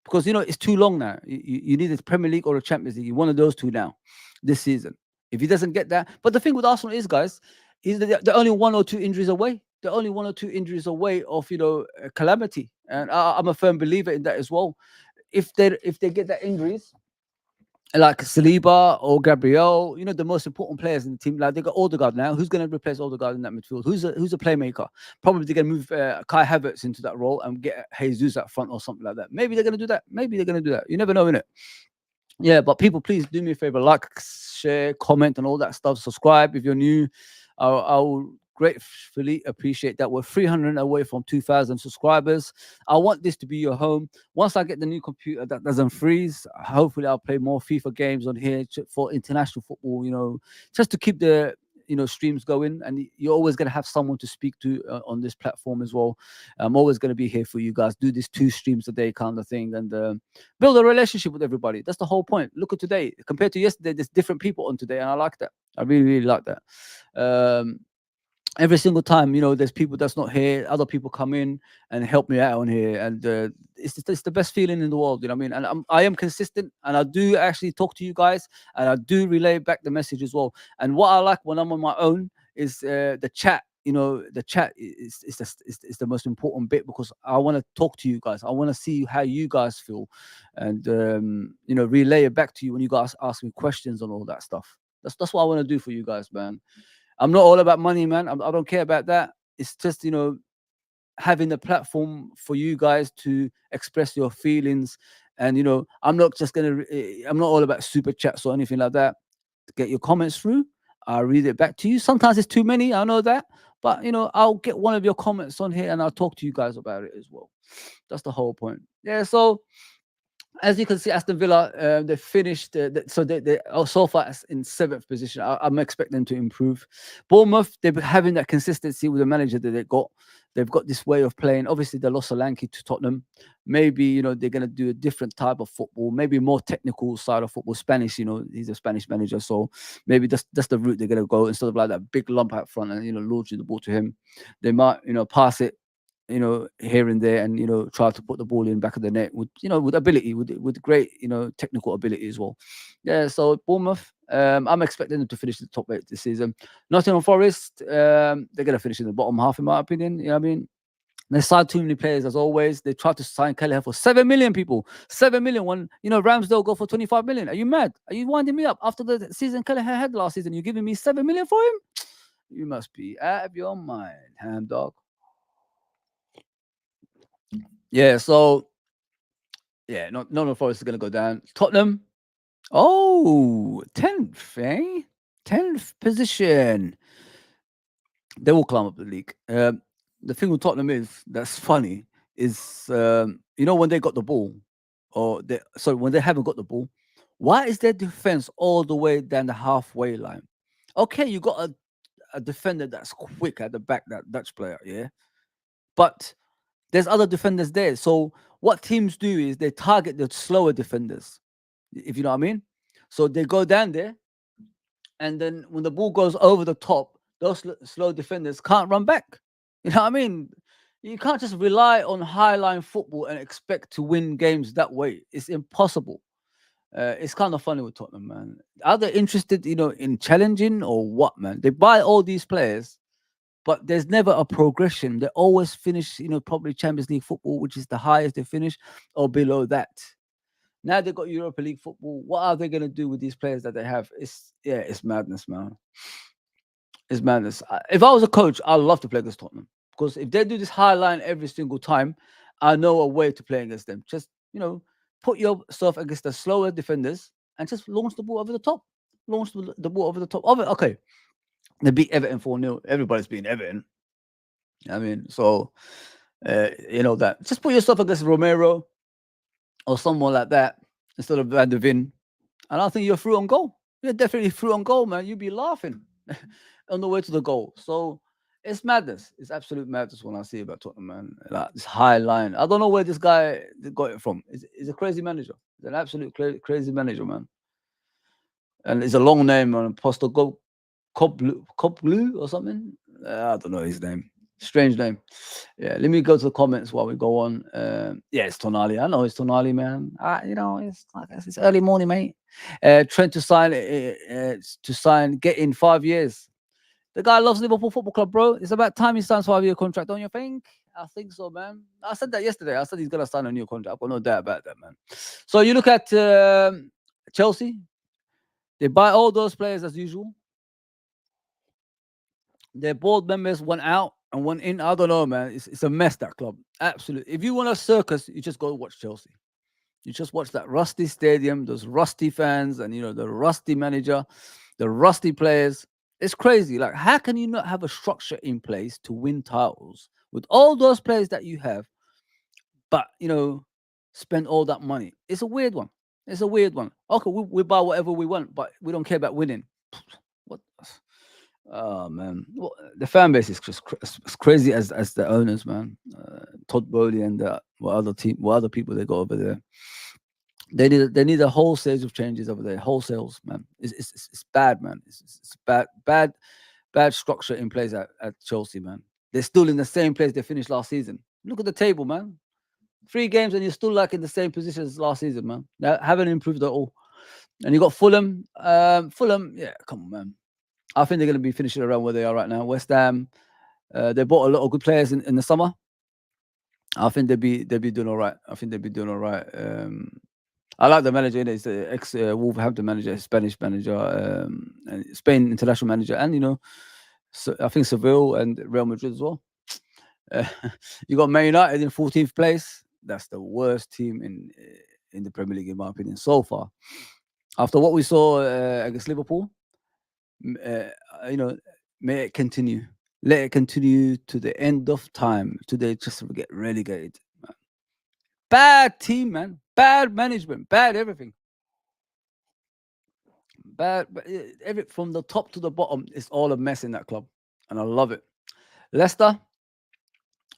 because it's too long now. You need the Premier League or the Champions League. One of those two now, this season. If he doesn't get that, but the thing with Arsenal is, guys, is that they're only one or two injuries away. They're only one or two injuries away of a calamity, and I'm a firm believer in that as well. If they get that injuries like Saliba or Gabriel, the most important players in the team. Like they got Odegaard now. Who's going to replace Odegaard in that midfield? Who's a playmaker? Probably they're going to move Kai Havertz into that role and get Jesus up front or something like that. Maybe they're going to do that. Maybe they're going to do that. You never know, innit? Yeah, but people, please do me a favor, like, share, comment, and all that stuff. Subscribe if you're new. I'll gratefully appreciate that. We're 300 away from 2,000 subscribers. I want this to be your home. Once I get the new computer that doesn't freeze, hopefully I'll play more FIFA games on here for international football. Just to keep the streams going, and you're always going to have someone to speak to on this platform as well. I'm always going to be here for you guys. Do this 2 streams a day kind of thing, and build a relationship with everybody. That's the whole point. Look at today compared to yesterday. There's different people on today, and I like that. I really, really like that. Every single time, there's people that's not here. Other people come in and help me out on here, and it's the best feeling in the world. You know what I mean? And I am consistent, and I do actually talk to you guys, and I do relay back the message as well. And what I like when I'm on my own is the chat. The chat is the most important bit because I want to talk to you guys. I want to see how you guys feel, and relay it back to you when you guys ask me questions and all that stuff. That's what I want to do for you guys, man. I'm not all about money, man. I don't care about that. It's just, having the platform for you guys to express your feelings. And, I'm not just I'm not all about super chats or anything like that. Get your comments through. I'll read it back to you. Sometimes it's too many. I know that. But, I'll get one of your comments on here and I'll talk to you guys about it as well. That's the whole point. Yeah. So, as you can see, Aston Villa, they finished. So they are so far in 7th position. I'm expecting them to improve. Bournemouth, they're having that consistency with the manager that they got. They've got this way of playing. Obviously, they lost Solanke to Tottenham. Maybe they're going to do a different type of football. Maybe more technical side of football. Spanish, he's a Spanish manager, so maybe that's the route they're going to go instead of like that big lump out front and launching the ball to him. They might pass it here and there, and try to put the ball in back of the net with with ability, with great technical ability as well. Yeah, so Bournemouth, I'm expecting them to finish the top 8 this season. Nottingham Forest, they're gonna finish in the bottom half, in my opinion. You know what I mean? They signed too many players as always. They tried to sign Kelleher for 7 million. People, 7 million. When Ramsdale go for 25 million. Are you mad? Are you winding me up after the season Kelleher had last season? You're giving me 7 million for him? You must be out of your mind, ham dog. Yeah, so Nottingham Forest is going to go down. Tottenham, 10th, eh? 10th position. They will climb up the league. The thing with Tottenham that's funny is, when they got the ball, when they haven't got the ball, why is their defense all the way down the halfway line? Okay, you got a defender that's quick at the back, that Dutch player, yeah, but there's other defenders there. So what teams do is they target the slower defenders, if you know what I mean. So they go down there, and then when the ball goes over the top, those slow defenders can't run back. You know what I mean? You can't just rely on high line football and expect to win games that way. It's impossible. It's kind of funny with Tottenham, man. Are they interested, in challenging or what, man? They buy all these players, but there's never a progression. They always finish, probably Champions League football, which is the highest they finish, or below that. Now they've got Europa League football. What are they going to do with these players that they have? It's madness, man. It's madness. If I was a coach, I'd love to play against Tottenham, because if they do this high line every single time, I know a way to play against them. Just, put yourself against the slower defenders and just launch the ball over the top. launched the ball over the top of it. Okay, they beat Everton 4-0. Everybody's beating Everton. I mean, so you know that. Just put yourself against Romero or someone like that instead of Van de Ven, and I think you're through on goal. You're definitely through on goal, man. You'd be laughing on the way to the goal. So it's madness. It's absolute madness when I see about Tottenham, man. Like this high line. I don't know where this guy got it from. He's a crazy manager. He's an absolute crazy manager, man. And it's a long name, man. Postal Cop Blue or something. I don't know his name. Strange name. Yeah, let me go to the comments while we go on. Yeah, it's Tonali. I know it's Tonali, man. You know, it's like it's early morning, mate. Trent to sign, get in 5 years. The guy loves Liverpool Football Club, bro. It's about time he signs 5-year contract, don't you think? I think so, man. I said that yesterday. I said he's gonna sign a new contract. I've got no doubt about that, man. So you look at Chelsea. They buy all those players as usual. Their board members went out and went in. I don't know, man. It's a mess, that club. Absolutely. If you want a circus, you just go watch Chelsea. You just watch that rusty stadium, those rusty fans, and you know the rusty manager, the rusty players. It's crazy. Like, how can you not have a structure in place to win titles with all those players that you have, but you know, spend all that money? It's a weird one. It's a weird one. Okay, we buy whatever we want, but we don't care about winning. What? Oh man, well, the fan base is just as crazy as the owners, man. Todd Bowley and what other people they got over there. They need a whole series of changes over there. Wholesales, man. It's bad, man. It's bad structure in place at Chelsea, man. They're still in the same place they finished last season. Look at the table, man. 3 games and you're still like in the same position as last season, man. They haven't improved at all. And you got Fulham. Fulham, yeah, come on, man. I think they're going to be finishing around where they are right now. West Ham, they bought a lot of good players in the summer. I think they'll be doing all right. I think they'll be doing all right. I like the manager. He's the ex Wolverhampton manager, Spanish manager, and Spain international manager, and you know, so I think Seville and Real Madrid as well. You got Man United in 14th place. That's the worst team in the Premier League, in my opinion, so far. After what we saw against Liverpool, you know, may it continue. Let it continue to the end of time. Today, just get relegated. Man. Bad team, man. Bad management. Bad everything. Bad, from the top to the bottom, it's all a mess in that club, and I love it. Leicester,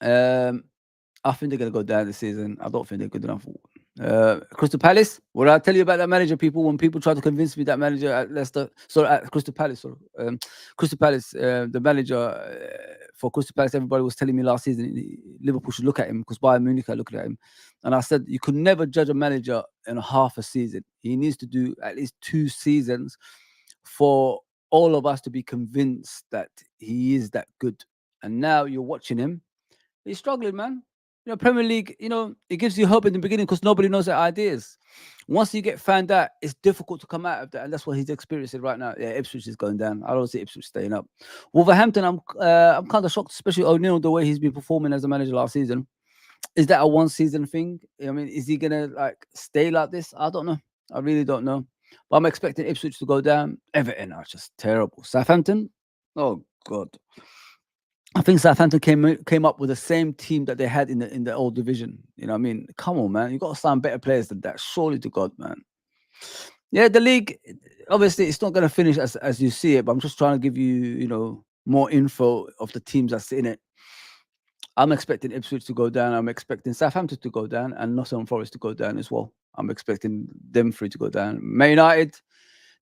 I think they're gonna go down this season. I don't think they're good enough. Crystal Palace. What did I tell you about that manager? People, when people try to convince me that manager at Leicester, sorry, at Crystal Palace, Crystal Palace, the manager for Crystal Palace, everybody was telling me last season Liverpool should look at him because Bayern Munich are looking at him, and I said you could never judge a manager in half a season. He needs to do at least 2 seasons for all of us to be convinced that he is that good. And now you're watching him. He's struggling, man. You know, Premier League, you know, it gives you hope in the beginning because nobody knows their ideas. Once you get found out, it's difficult to come out of that, and that's what he's experiencing right now. Yeah, Ipswich is going down. I don't see Ipswich staying up. Wolverhampton, I'm kind of shocked, especially O'Neill, the way he's been performing as a manager last season. Is that a 1 season thing? I mean, is he gonna like stay like this? I don't know. I really don't know. But I'm expecting Ipswich to go down. Everton are just terrible. Southampton, oh god. I think Southampton came up with the same team that they had in the old division. You know what I mean? Come on, man. You got to sign better players than that. Surely to God, man. Yeah, the league, obviously, it's not going to finish as you see it, but I'm just trying to give you, you know, more info of the teams that's in it. I'm expecting Ipswich to go down. I'm expecting Southampton to go down and Nottingham Forest to go down as well. I'm expecting them 3 to go down. Man United,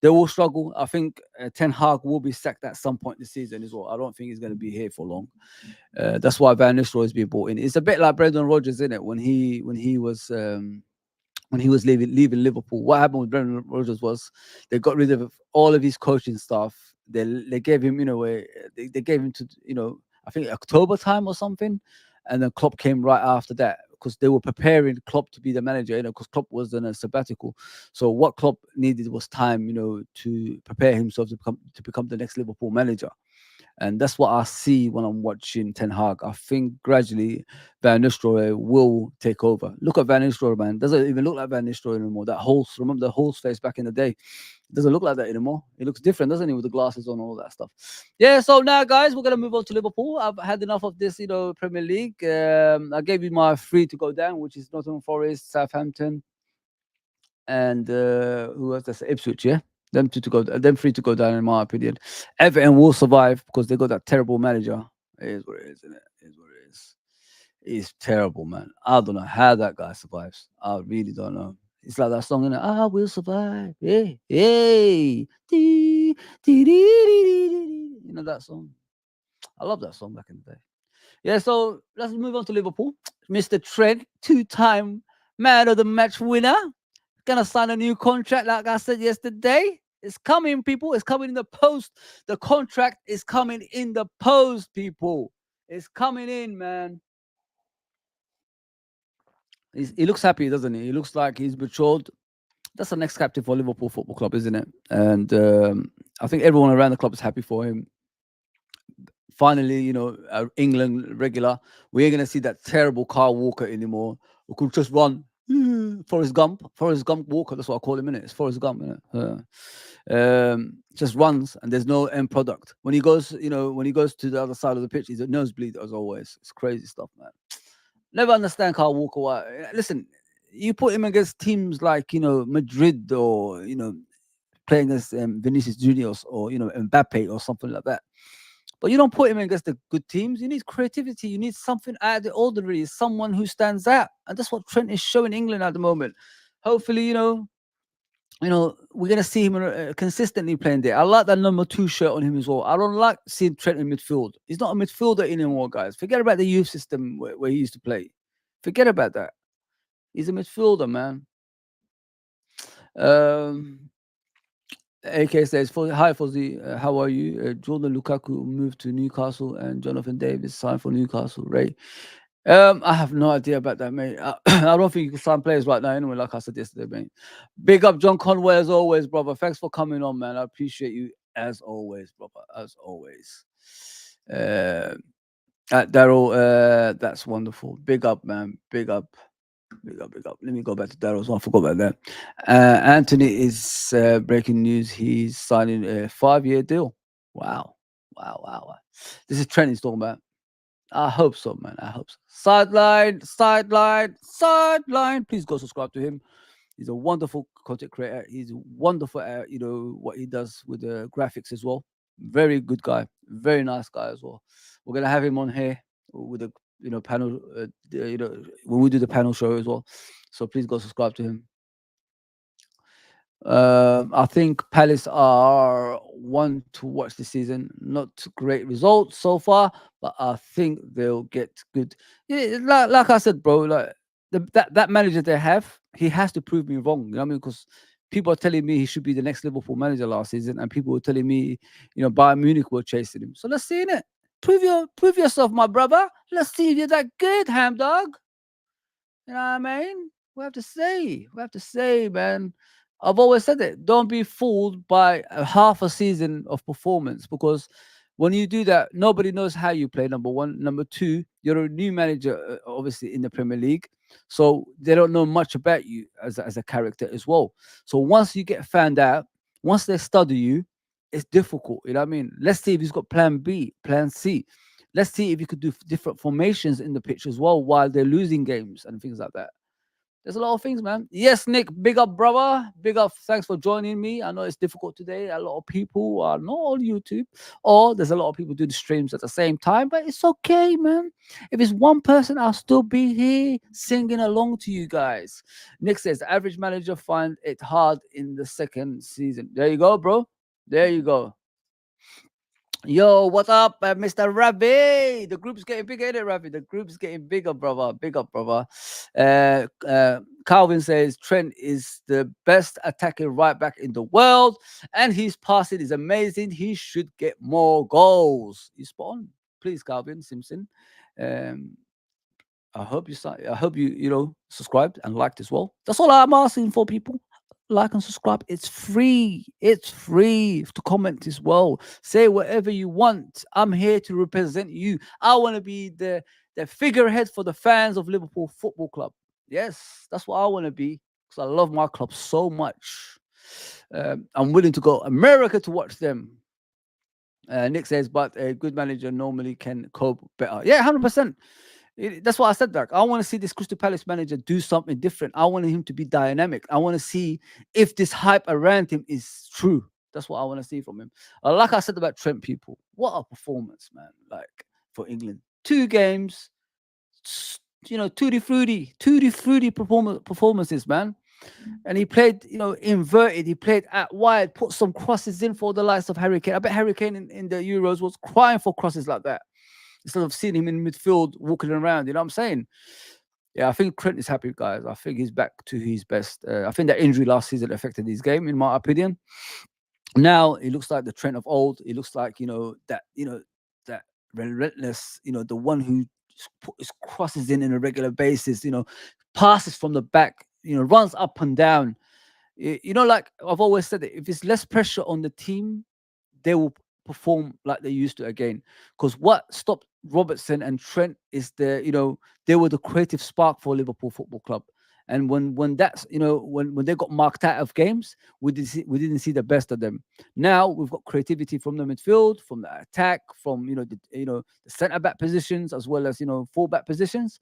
they will struggle. I think Ten Hag will be sacked at some point this season as well. I don't think he's going to be here for long. That's why Van Nistelrooy has been brought in. It's a bit like Brendan Rodgers, isn't it? When he was leaving Liverpool, what happened with Brendan Rodgers was they got rid of all of his coaching staff. They gave him, you know, they gave him to, you know, I think October time or something, and then Klopp came right after that because they were preparing Klopp to be the manager, you know, because Klopp was on a sabbatical. So what Klopp needed was time, you know, to prepare himself to become the next Liverpool manager. And that's what I see when I'm watching Ten Hag. I think gradually Van Nistelrooy will take over. Look at Van Nistelrooy, man. Doesn't even look like Van Nistelrooy anymore. That Hulse, remember the Hulse face back in the day? It doesn't look like that anymore. It looks different, doesn't it, with the glasses on and all that stuff. Yeah, so now, guys, we're going to move on to Liverpool. I've had enough of this, Premier League. I gave you my three to go down, which is Nottingham Forest, Southampton, and who was that? Ipswich, yeah? Them two to go, them three to go down, in my opinion. Everton will survive because they got that terrible manager. It is what it is, isn't it? It is what it is. It's terrible, man. I don't know how that guy survives. I really don't know. It's like that song, innit? I will survive. Hey, hey. Dee, dee, dee, dee, dee, dee. You know that song? I love that song back in the day. Yeah, so let's move on to Liverpool. Mr. Trent, two-time man of the match winner. Gonna sign a new contract, like I said yesterday. It's coming, people. It's coming in the post. The contract is coming in the post, people. It's coming in, man. He looks happy, doesn't he? He looks like he's matured. That's the next captain for Liverpool Football Club, isn't it? And I think everyone around the club is happy for him. Finally, England regular. We ain't gonna see that terrible Carl Walker anymore. We could just run. Forrest Gump Walker. That's what I call him. It's Forrest Gump. Just runs and there's no end product. When he goes, when he goes to the other side of the pitch, he's a nosebleed as always. It's crazy stuff, man. Never understand Carl Walker. Why? Listen, you put him against teams like Madrid or playing against Vinicius Juniors or Mbappe or something like that. But you don't put him against the good teams. You need creativity. You need something out of the ordinary. Someone who stands out, and that's what Trent is showing England at the moment. Hopefully, we're gonna see him consistently playing there. I like that number 2 shirt on him as well. I don't like seeing Trent in midfield. He's not a midfielder anymore, guys. Forget about the youth system where he used to play. Forget about that. He's a midfielder, man. Um, AK says, "Hi Fozzy, how are you? Jordan Lukaku moved to Newcastle, and Jonathan Davis signed for Newcastle. Right? I have no idea about that, mate. I don't think you can sign players right now, anyway. Like I said yesterday, mate. Big up John Conway as always, brother. Thanks for coming on, man. I appreciate you as always, brother. As always. Daryl, that's wonderful. Big up, man. Big up. Big up, big up. Let me go back to Daryl as well. I forgot about that. Anthony is breaking news. He's signing a 5-year deal. Wow. Wow. This is Trent he's talking about. I hope so, man. I hope so. Sideline. Please go subscribe to him. He's a wonderful content creator. He's wonderful at what he does with the graphics as well. Very good guy. Very nice guy as well. We're gonna have him on here with a panel. When we do the panel show as well. So please go subscribe to him. I think Palace are one to watch this season. Not great results so far, but I think they'll get good. Yeah, like I said, bro, like that manager they have, he has to prove me wrong. You know what I mean? Because people are telling me he should be the next Liverpool manager last season, and people were telling me, Bayern Munich were chasing him. So let's see, innit? Prove yourself, my brother. Let's see if you're that good, ham dog. You know what I mean? We have to say. We have to say, man. I've always said it. Don't be fooled by half a season of performance because when you do that, nobody knows how you play. Number one. Number two, you're a new manager, obviously, in the Premier League. So they don't know much about you as a character as well. So once you get found out, once they study you, it's difficult. You know what I mean? Let's see if he's got plan B, plan C. Let's see if you could do different formations in the pitch as well while they're losing games and things like that. There's a lot of things, man. Yes, Nick, big up, brother. Big up. Thanks for joining me. I know it's difficult today. A lot of people are not on YouTube, or there's a lot of people doing streams at the same time, but it's okay, man. If it's one person, I'll still be here singing along to you guys. Nick says, average manager find it hard in the second season. There you go, bro. There you go. Yo, what's up, Mr. Ravi? The group's getting bigger, ain't it, Ravi? The group's getting bigger, brother. Big up, brother. Calvin says Trent is the best attacking right back in the world, and his passing is amazing. He should get more goals. You spot on. Please, Calvin Simpson. I hope you subscribed and liked as well. That's all I'm asking for, people. like and subscribe. It's free. It's free to comment as well. Say whatever you want. I'm here to represent you. I want to be the figurehead for the fans of Liverpool Football Club. Yes, that's what I want to be because I love my club so much. I'm willing to go America to watch them. Nick says, but a good manager normally can cope better. Yeah, 100%. That's why I said that. I want to see this Crystal Palace manager do something different. I want him to be dynamic. I want to see if this hype around him is true. That's what I want to see from him. Like I said about Trent, people, what a performance, man! Like for England, 2 games, tutti fruity performances, man. And he played, inverted. He played at wide, put some crosses in for the likes of Harry Kane. I bet Harry Kane in the Euros was crying for crosses like that instead of seeing him in midfield walking around. You know what I'm saying? Yeah, I think Trent is happy, guys. I think he's back to his best. I think that injury last season affected his game, in my opinion. Now he looks like the Trent of old. He looks like that relentless, the one who put his crosses in a regular basis. Passes from the back. Runs up and down. Like I've always said, if it's less pressure on the team, they will perform like they used to again. Because what stopped Robertson and Trent is they were the creative spark for Liverpool Football Club. And when that's when they got marked out of games, we didn't see the best of them. Now we've got creativity from the midfield, from the attack, from the centre back positions as well as full back positions.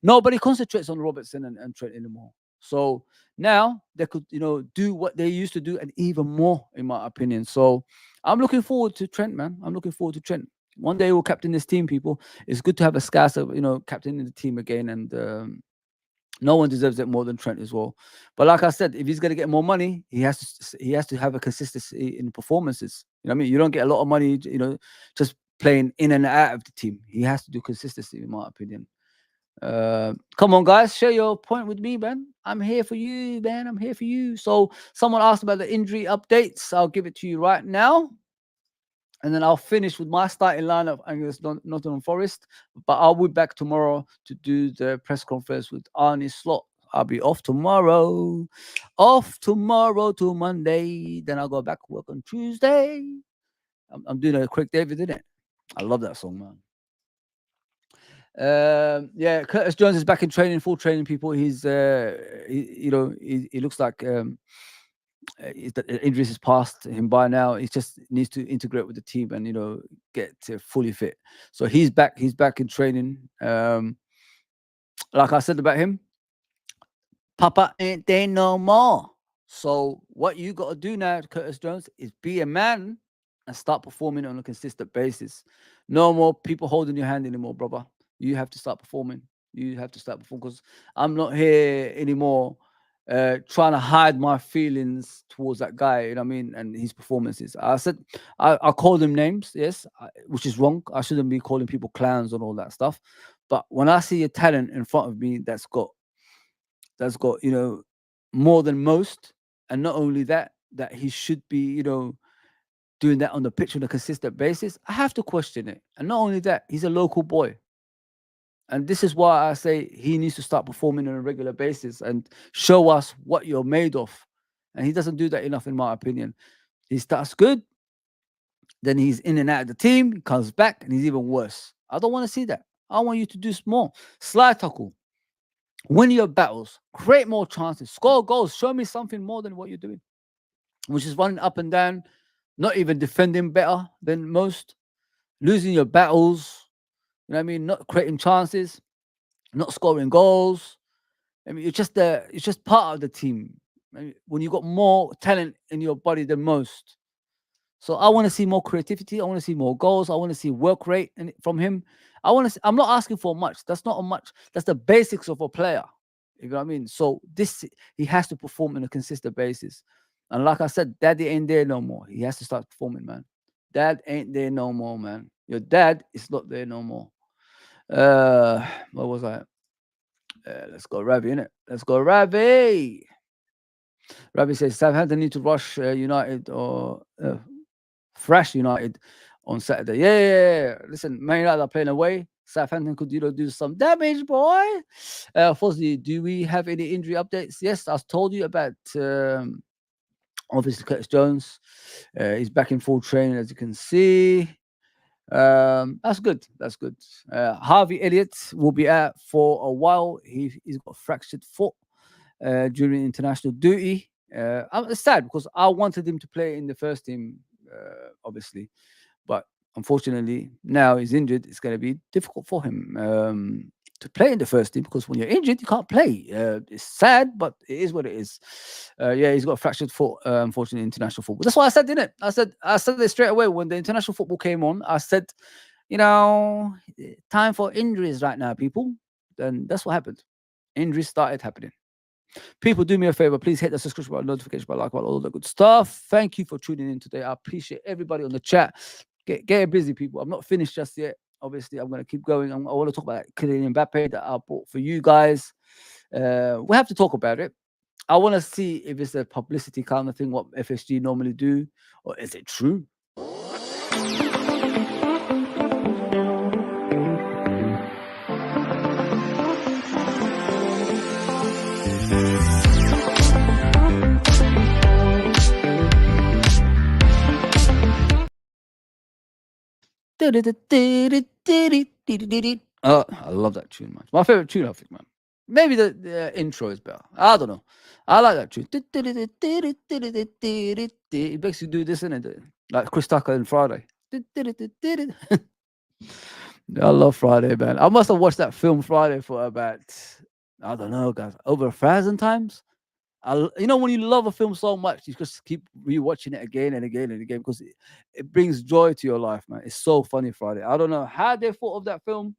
Nobody concentrates on Robertson and Trent anymore. So now they could do what they used to do and even more, in my opinion. So I'm looking forward to Trent, man. I'm looking forward to Trent. One day we'll captain this team, people. It's good to have a Scouser, captain in the team again, and no one deserves it more than Trent as well. But like I said, if he's going to get more money, he has to have a consistency in performances. You know what I mean? You don't get a lot of money, just playing in and out of the team. He has to do consistency, in my opinion. Come on, guys, share your point with me, man. I'm here for you, man. I'm here for you. So someone asked about the injury updates. I'll give it to you right now. And then I'll finish with my starting lineup against Nottingham Forest. But I'll be back tomorrow to do the press conference with Arnie Slot. I'll be off tomorrow. Off tomorrow to Monday. Then I'll go back to work on Tuesday. I'm doing a Craig David, isn't it? I love that song, man. Yeah, Curtis Jones is back in training, full training. People, he looks like the injuries has passed him by now. He just needs to integrate with the team and get fully fit. So he's back. He's back in training. Like I said about him, Papa ain't there no more. So what you got to do now, Curtis Jones, is be a man and start performing on a consistent basis. No more people holding your hand anymore, brother. You have to start performing. You have to start performing because I'm not here anymore trying to hide my feelings towards that guy, you know what I mean, and his performances. I said I called him names, yes, which is wrong. I shouldn't be calling people clowns and all that stuff. But when I see a talent in front of me that's got more than most, and not only that he should be doing that on the pitch on a consistent basis, I have to question it. And not only that, he's a local boy. And this is why I say he needs to start performing on a regular basis and show us what you're made of. And he doesn't do that enough, in my opinion. He starts good, then he's in and out of the team, he comes back, and he's even worse. I don't want to see that. I want you to do more. Slide tackle, win your battles, create more chances, score goals, show me something more than what you're doing, which is running up and down, not even defending better than most, losing your battles, you know what I mean, not creating chances, not scoring goals. I mean, it's just part of the team. I mean, when you got more talent in your body than most. So I want to see more creativity. I want to see more goals. I want to see work rate from him. I'm not asking for much. That's not a much. That's the basics of a player. You know what I mean? So he has to perform on a consistent basis. And like I said, Daddy ain't there no more. He has to start performing, man. Dad ain't there no more, man. Your dad is not there no more. What was I? Let's go, Ravi, innit? Let's go, Ravi. Ravi says Southampton need to rush United or thrash United on Saturday. Yeah. Listen, Man United are playing away. Southampton could, do some damage, boy. Fozzy, do we have any injury updates? Yes, I told you about obviously Curtis Jones. He's back in full training, as you can see. That's good. That's good. Harvey Elliott will be out for a while. He's got a fractured foot during international duty. It's sad because I wanted him to play in the first team, obviously, but unfortunately now he's injured. It's going to be difficult for him to play in the first team because when you're injured, you can't play. It's sad, but it is what it is. Yeah, he's got a fractured foot. Unfortunately, in international football. That's why I said, didn't it? I said it straight away when the international football came on. I said, time for injuries right now, people. And that's what happened. Injuries started happening. People, do me a favor. Please hit the subscription button, notification bell, like button, all the good stuff. Thank you for tuning in today. I appreciate everybody on the chat. Get it busy, people. I'm not finished just yet. Obviously, I'm going to keep going. I want to talk about Kylian Mbappé that I bought for you guys. We have to talk about it. I want to see if it's a publicity kind of thing, what FSG normally do, or is it true? Oh, I love that tune, man. My favorite tune, I think, man. Maybe the intro is better. I don't know. I like that tune. It makes you do this, innit? Like Chris Tucker and Friday. I love Friday, man. I must have watched that film Friday for about, I don't know, guys, over 1,000 times. When you love a film so much, you just keep rewatching it again and again and again because it brings joy to your life, man. It's so funny, Friday. I don't know how they thought of that film,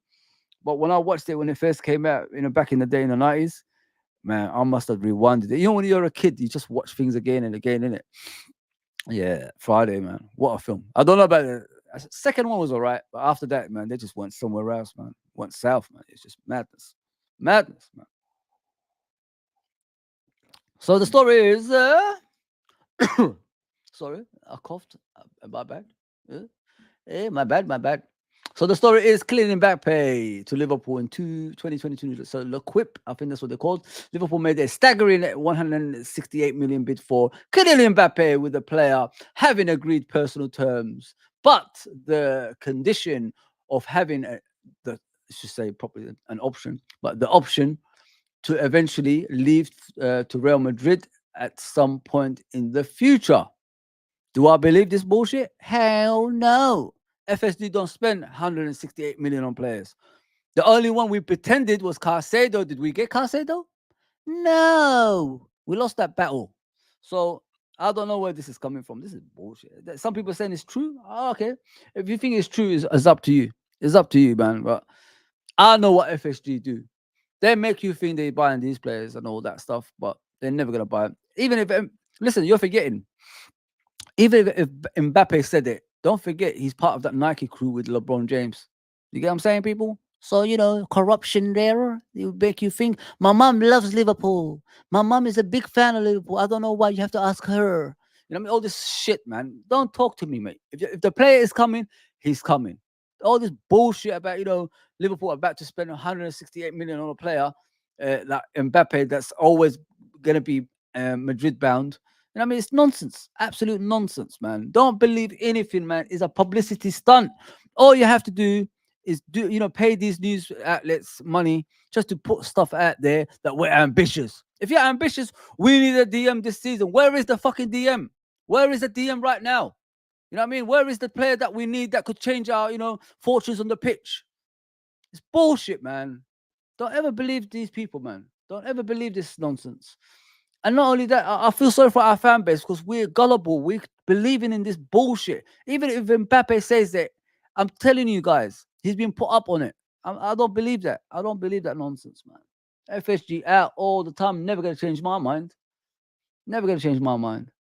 but when I watched it when it first came out, back in the day in the 90s, man, I must have rewinded it. When you're a kid, you just watch things again and again, innit? Yeah, Friday, man. What a film. I don't know about the second one was all right, but after that, man, they just went somewhere else, man. Went south, man. It's just madness. Madness, man. So the story is sorry, I coughed. My bad. My bad, my bad. So the story is Kylian Mbappé to Liverpool in 2022. So Le Quip, I think that's what they're called. Liverpool made a staggering 168 million bid for Kylian Mbappé, with the player having agreed personal terms, but the condition of having should say properly an option, but the option to eventually leave to Real Madrid at some point in the future. Do I believe this bullshit? Hell no. FSD don't spend 168 million on players. The only one we pretended was Caicedo. Did we get Caicedo? No. We lost that battle. So I don't know where this is coming from. This is bullshit. Some people are saying it's true. Oh, okay. If you think it's true, it's up to you. It's up to you, man. But I know what FSG do. They make you think they're buying these players and all that stuff, but they're never going to buy them. Even if, listen, you're forgetting. Even if Mbappe said it, don't forget he's part of that Nike crew with LeBron James. You get what I'm saying, people? So, corruption there, it will make you think. My mom loves Liverpool. My mom is a big fan of Liverpool. I don't know why you have to ask her. All this shit, man. Don't talk to me, mate. If the player is coming, he's coming. All this bullshit about, Liverpool about to spend 168 million on a player like Mbappe that's always going to be Madrid bound. It's nonsense. Absolute nonsense, man. Don't believe anything, man. It's a publicity stunt. All you have to do is pay these news outlets money just to put stuff out there that we're ambitious. If you're ambitious, we need a DM this season. Where is the fucking DM? Where is the DM right now? You know what I mean? Where is the player that we need that could change our, fortunes on the pitch? It's bullshit, man. Don't ever believe these people, man. Don't ever believe this nonsense. And not only that, I feel sorry for our fan base because we're gullible. We're believing in this bullshit. Even if Mbappe says that, I'm telling you guys, he's been put up on it. I don't believe that. I don't believe that nonsense, man. FSG out all the time. Never going to change my mind. Never going to change my mind.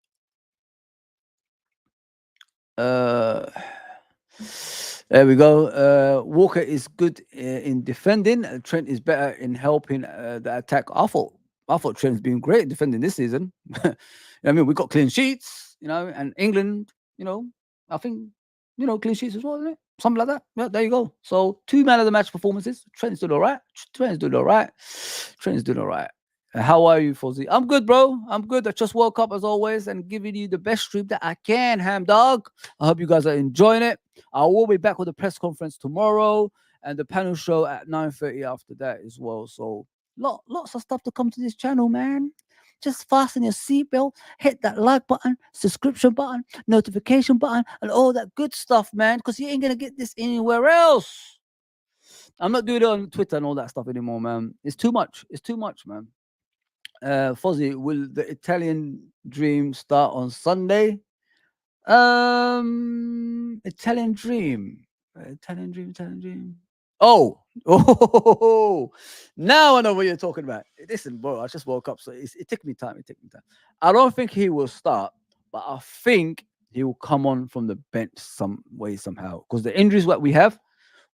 There we go. Walker is good in defending. Trent is better in helping the attack. I thought Trent's been great defending this season. We got clean sheets, and England, I think, clean sheets as well, isn't it? something like that. Yeah, there you go. So two man of the match performances. Trent's doing all right. Trent's doing all right. Trent's doing all right. How are you, Fozzy? I'm good, bro. I'm good. I just woke up as always and giving you the best stream that I can, Ham Dog. I hope you guys are enjoying it. I will be back with the press conference tomorrow and the panel show at 9:30 after that as well. So lots of stuff to come to this channel, man. Just fasten your seatbelt, hit that like button, subscription button, notification button, and all that good stuff, man. Because you ain't gonna get this anywhere else. I'm not doing it on Twitter and all that stuff anymore, man. It's too much. It's too much, man. Fozzy, will the Italian dream start on Sunday? Italian dream. Italian dream, Italian dream. Oh, oh, now I know what you're talking about. Listen, bro, I just woke up, so it took me time. It took me time. I don't think he will start, but I think he will come on from the bench some way, somehow. Because the injuries that we have,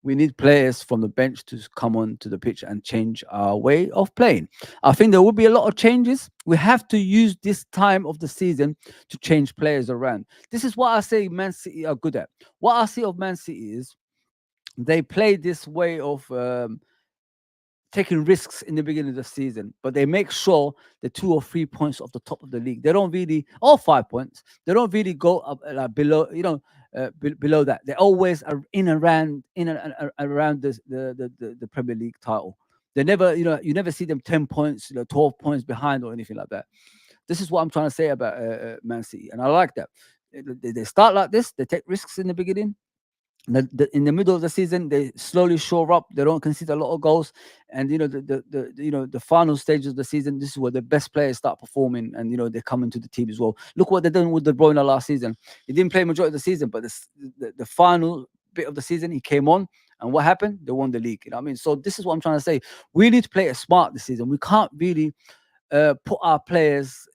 we need players from the bench to come on to the pitch and change our way of playing. I think there will be a lot of changes. We have to use this time of the season to change players around. This is what I say Man City are good at. What I see of Man City is they play this way of taking risks in the beginning of the season, but they make sure the 2 or 3 points off the top of the league. They don't really, or 5 points. They don't really go up below, below that. They always are in and around the Premier League title. They never, you never see them 10 points, 12 points behind or anything like that. This is what I'm trying to say about Man City, and I like that. They start like this. They take risks in the beginning, in the middle of the season they slowly shore up. They don't concede a lot of goals, and the final stage of the season, this is where the best players start performing, and they come into the team as well. Look what they're doing with De Bruyne last season. He didn't play majority of the season, but the final bit of the season he came on, and what happened? They won the league. You know what I mean? So this is what I'm trying to say. We need to play it smart this season. We can't really put our players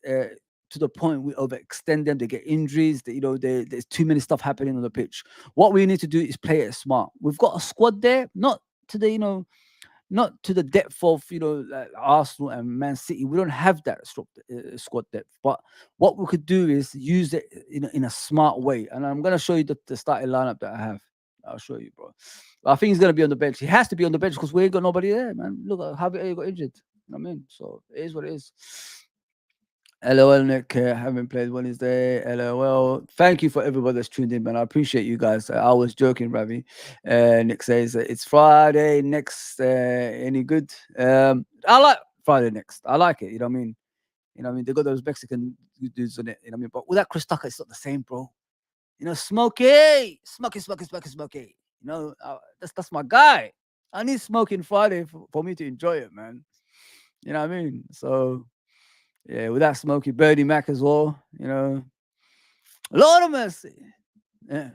to the point we overextend them. They get injuries. There's too many stuff happening on the pitch. What we need to do is play it smart. We've got a squad there, not to the not to the depth of like Arsenal and Man City. We don't have that squad depth. But what we could do is use it in a smart way. And I'm gonna show you the starting lineup that I have. I'll show you, bro. But I think he's gonna be on the bench. He has to be on the bench because we ain't got nobody there, man. Look at how he got injured. I mean, so it is what it is. LOL, Nick. Haven't played Wednesday. LOL. Thank you for everybody that's tuned in, man. I appreciate you guys. I was joking, Ravi. Nick says it's Friday next. Any good? I like Friday next. I like it. You know what I mean? They got those Mexican dudes on it. You know what I mean? But without Chris Tucker, it's not the same, bro. Smokey, Smokey, Smokey, Smokey, Smokey. That's my guy. I need smoking Friday for me to enjoy it, man. You know what I mean? So yeah, with that Smokey Birdie Mac as well, Lord of mercy. Yeah.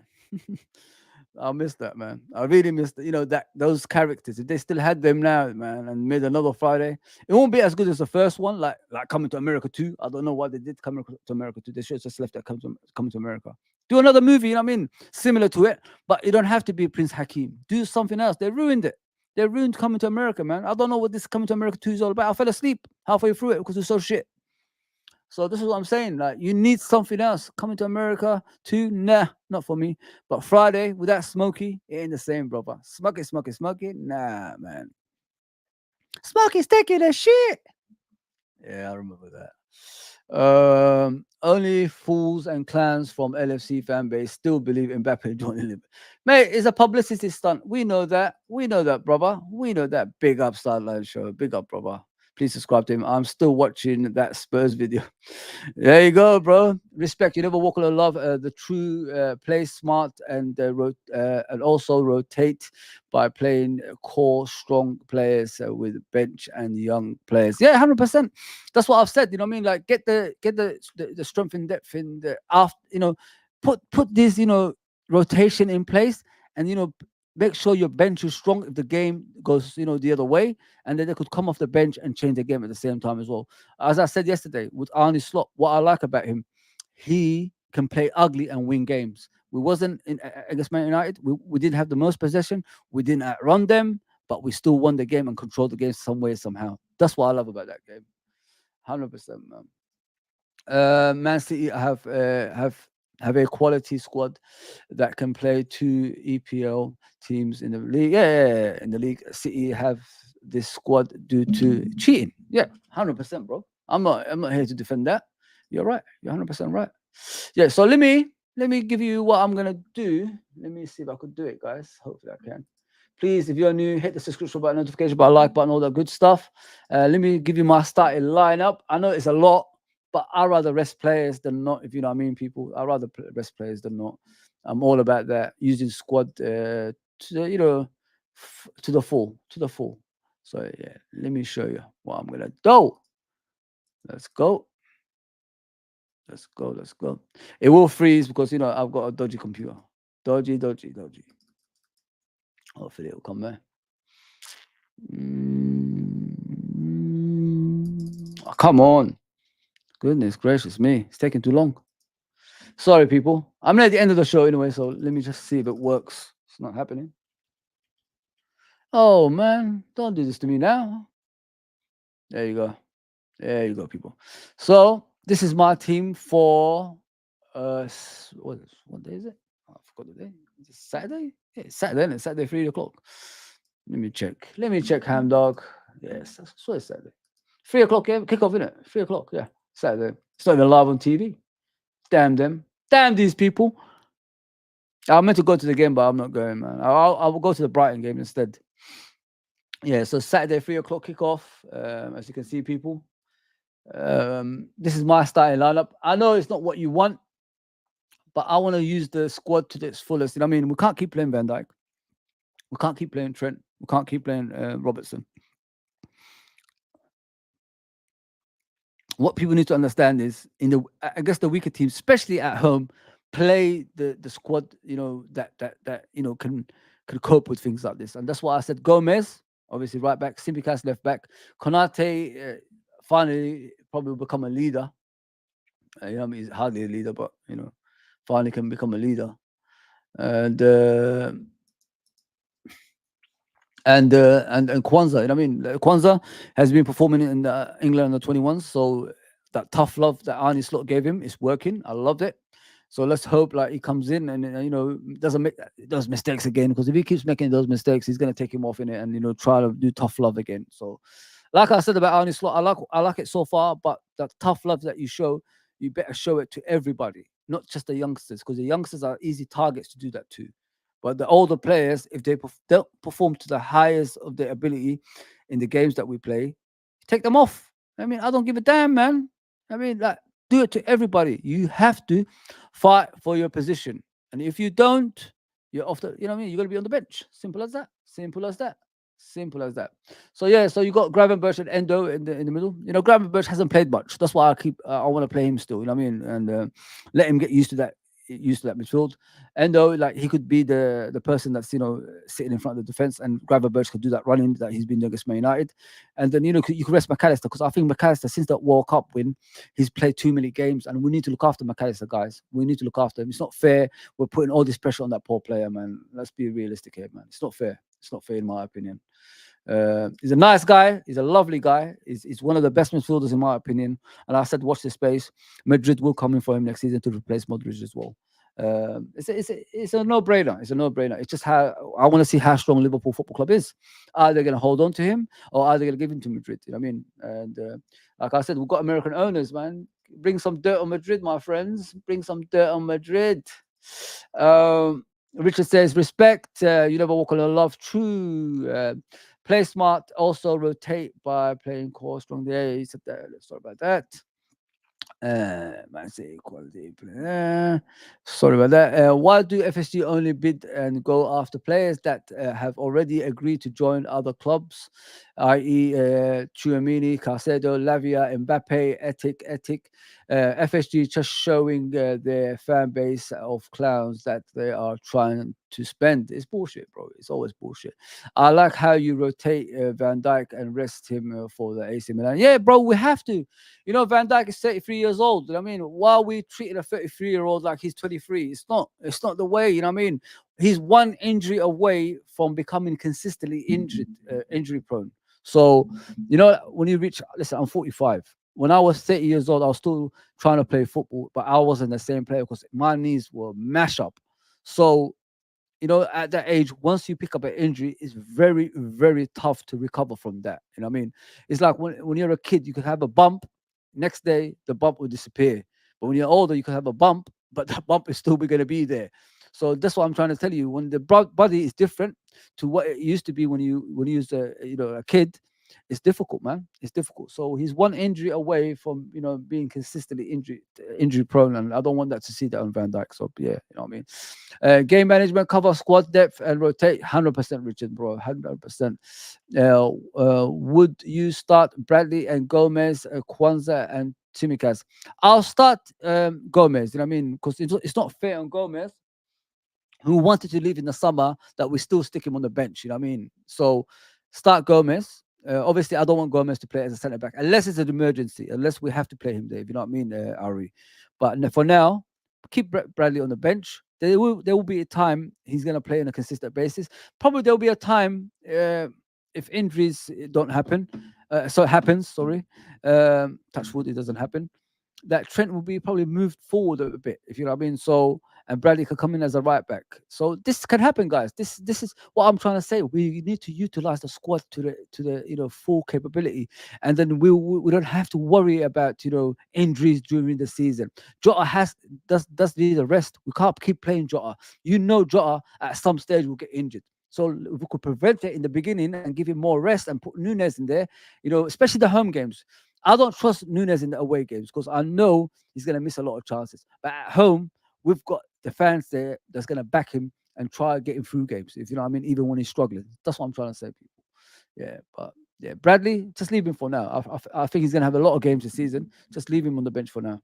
I miss that, man. I really missed that those characters. If they still had them now, man, and made another Friday, it won't be as good as the first one, like Coming to America 2. I don't know why they did Coming to America 2. They should have just left that Coming to America. Do another movie, you know what I mean? Similar to it, but you don't have to be Prince Hakeem. Do something else. They ruined it. They ruined Coming to America, man. I don't know what this Coming to America 2 is all about. I fell asleep halfway through it because it's so shit. So this is what I'm saying. Like, you need something else. Coming to America too? Nah, not for me. But Friday with that Smokey, it ain't the same, brother. Smokey, Smokey, Smokey. Nah, man. Smokey's taking a shit. Yeah, I remember that. Only fools and clowns from LFC fan base still believe Mbappe joining Liverpool. Mate, it's a publicity stunt. We know that. We know that, brother. We know that. Big up Sideline Show. Big up, brother. Please subscribe to him. I'm still watching that Spurs video. There you go, bro. Respect. You never walk alone, love. The true play smart and also rotate by playing core strong players with bench and young players. Yeah, 100%. That's what I've said. You know what I mean? Like get the strength and depth in the after. Put this rotation in place, and make sure your bench is strong if the game goes the other way, and then they could come off the bench and change the game at the same time as well. As I said yesterday with Arne Slot, what I like about him, he can play ugly and win games. We wasn't against Man United. We didn't have the most possession. We didn't outrun them, but we still won the game and controlled the game some way somehow. That's what I love about that game. 100%, man. Man City have have a quality squad that can play two EPL teams in the league. Yeah, in the league. City have this squad due to cheating. Yeah, 100%, bro. I'm not here to defend that. You're right. You're 100% right. Yeah. So let me give you what I'm gonna do. Let me see if I could do it, guys. Hopefully I can. Please, if you're new, hit the subscription button, notification button, like button, all that good stuff. Let me give you my starting lineup. I know it's a lot, but I rather rest players than not. If you know what I mean, people. I rather rest players than not. I'm all about that. Using squad to the, to the full. So yeah, let me show you what I'm gonna do. Let's go. Let's go. Let's go. It will freeze because I've got a dodgy computer. Dodgy, dodgy, dodgy. Hopefully it'll come there. Oh, come on. Goodness gracious me. It's taking too long. Sorry, people. I'm at the end of the show anyway, so let me just see if it works. It's not happening. Oh, man. Don't do this to me now. There you go. There you go, people. So, this is my team for what day is it? Oh, I forgot the day. Is it Saturday? Yeah, it's Saturday, isn't it? Saturday, 3 o'clock. Let me check. Let me check, Ham Dog. Yes, that's what it's Saturday. 3 o'clock, yeah. Kick off, innit? 3 o'clock, yeah. Saturday. It's not even live on TV. Damn them. Damn these people. I meant to go to the game, but I'm not going, man. I will go to the Brighton game instead. Yeah, so Saturday, 3 o'clock kickoff. As you can see, people. This is my starting lineup. I know it's not what you want, but I want to use the squad to its fullest. I mean, we can't keep playing Van Dijk. We can't keep playing Trent. We can't keep playing Robertson. What people need to understand is, I guess the weaker teams, especially at home, play the squad. That can cope with things like this, and that's why I said Gomez, obviously right back, Simicast left back, Konate finally probably will become a leader. I mean, he's hardly a leader, but finally can become a leader, and Kwanzaa. I mean, Kwanzaa has been performing in England under 21s, so that tough love that Arnie Slot gave him is working. I loved it. So let's hope like he comes in and doesn't make those mistakes again, because if he keeps making those mistakes, he's gonna take him off in it and try to do tough love again. So, like I said about Arnie Slot, I like it so far, but that tough love that you show, you better show it to everybody, not just the youngsters, because the youngsters are easy targets to do that too. But the older players, if they don't perform to the highest of their ability in the games that we play, take them off. I mean, I don't give a damn, man. I mean, like, do it to everybody. You have to fight for your position. And if you don't, you're off the, what I mean? You're going to be on the bench. Simple as that. Simple as that. Simple as that. So yeah, so you got Gravenberch and Endo in the middle. Gravenberch hasn't played much. That's why I want to play him still. You know what I mean? And let him get used to that midfield. Endo, like, he could be the person that's sitting in front of the defense, and Gravenberch could do that running that he's been doing against Man United. And then you could rest McAllister, because I think McAllister, since that World Cup win, he's played too many games, and we need to look after McAllister, guys. We need to look after him. It's not fair. We're putting all this pressure on that poor player, man. Let's be realistic here, man. It's not fair. It's not fair, in my opinion. He's a nice guy. He's a lovely guy. He's one of the best midfielders, in my opinion. And I said, watch this space. Madrid will come in for him next season to replace Modric as well. It's a no-brainer. It's a no-brainer. It's just how I want to see how strong Liverpool Football Club is. Are they going to hold on to him, or are they going to give him to Madrid? You know what I mean? And like I said, we've got American owners, man. Bring some dirt on Madrid, my friends. Bring some dirt on Madrid. Richard says, respect. You never walk alone. Love. True. Play smart. Also rotate by playing core strong. There, he said that. Let's talk about that. Man, say quality. Sorry about that. Why do FSG only bid and go after players that have already agreed to join other clubs, i.e., Tchouameni, Caicedo, Lavia, Mbappe, Etic? FSG just showing their fan base of clowns that they are trying to spend. It's bullshit, bro. It's always bullshit. I like how you rotate Van Dijk and rest him for the AC Milan. Yeah, bro, we have to. Van Dijk is 33 years old. I mean, why are we treating a 33-year-old like he's 23? It's not the way. You know what I mean? He's one injury away from becoming consistently injury prone. So, when you reach, listen, I'm 45. When I was 30 years old, I was still trying to play football, but I wasn't the same player because my knees were mash up. So at that age, once you pick up an injury, it's very, very tough to recover from that. You know what I mean? It's like when you're a kid, you could have a bump, next day, the bump will disappear. But when you're older, you can have a bump, but that bump is still going to be there. So that's what I'm trying to tell you. When the body is different to what it used to be when you was a kid, it's difficult, man. It's difficult. So he's one injury away from being consistently injury prone, and I don't want that to see that on Van Dijk. So yeah, you know what I mean. Game management, cover squad depth, and rotate. 100%, Richard, bro. 100%. Would you start Bradley and Gomez, Kwanzaa and Tsimikas? I'll start Gomez. You know what I mean? Because it's not fair on Gomez, who wanted to leave in the summer, that we still stick him on the bench. You know what I mean? So start Gomez. Obviously, I don't want Gomez to play as a centre back unless it's an emergency, unless we have to play him, Dave. You know what I mean, Ari? But for now, keep Bradley on the bench. There will be a time he's going to play on a consistent basis. Probably there will be a time if injuries don't happen. So it happens. Sorry, touch wood, it doesn't happen. That Trent will be probably moved forward a bit, if you know what I mean. So and Bradley could come in as a right back. So this can happen, guys. This is what I'm trying to say. We need to utilize the squad to the full capability, and then we don't have to worry about injuries during the season. Jota does need a rest. We can't keep playing Jota. Jota at some stage will get injured. So if we could prevent it in the beginning and give him more rest and put Nunes in there, especially the home games. I don't trust Nunes in the away games because I know he's going to miss a lot of chances. But at home, we've got the fans there that's going to back him and try to get him through games, if you know what I mean, even when he's struggling. That's what I'm trying to say, people. Yeah, but yeah, Bradley, just leave him for now. I think he's going to have a lot of games this season. Just leave him on the bench for now.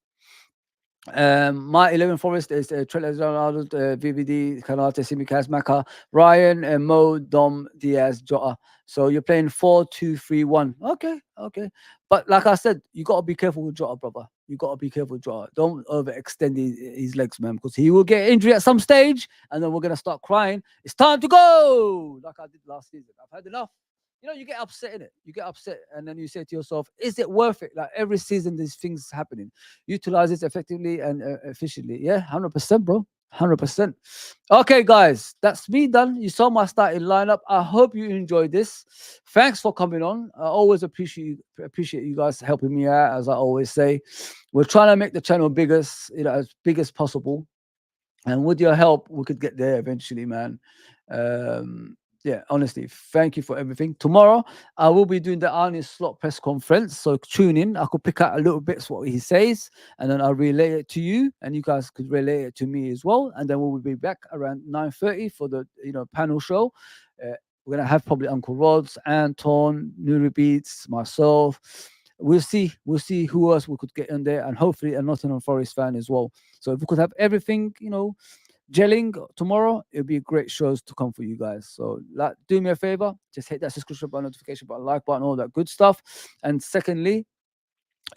My 11 Forest is Trent Alexander-Arnold, VVD, Kanate, Simicas, Maka, Ryan, Mo, Dom, Diaz, Jota. So you're playing 4-2-3-1. Okay, okay. But like I said, you got to be careful with Jota, brother. You got to be careful with Jota. Don't overextend his legs, man, because he will get injury at some stage, and then we're going to start crying. It's time to go, like I did last season. I've had enough. You get upset in it. You get upset, and then you say to yourself, "Is it worth it?" Like every season, these things happening. Utilize it effectively and efficiently. Yeah, 100%, bro. 100%. Okay, guys, that's me done. You saw my starting lineup. I hope you enjoyed this. Thanks for coming on. I always appreciate you guys helping me out. As I always say, we're trying to make the channel as big as possible. And with your help, we could get there eventually, man. Yeah, honestly, thank you for everything. Tomorrow, I will be doing the Arnie Slot press conference. So tune in. I could pick out a little bits what he says, and then I'll relay it to you, and you guys could relay it to me as well. And then we'll be back around 9:30 for the panel show. We're gonna have probably Uncle Rods, Anton, Nuri Beats, myself. We'll see. We'll see who else we could get in there, and hopefully a Nottingham Forest fan as well. So if we could have everything, gelling tomorrow, it'll be great shows to come for you guys. So do me a favor, just hit that subscription button, notification button, like button, all that good stuff. And secondly,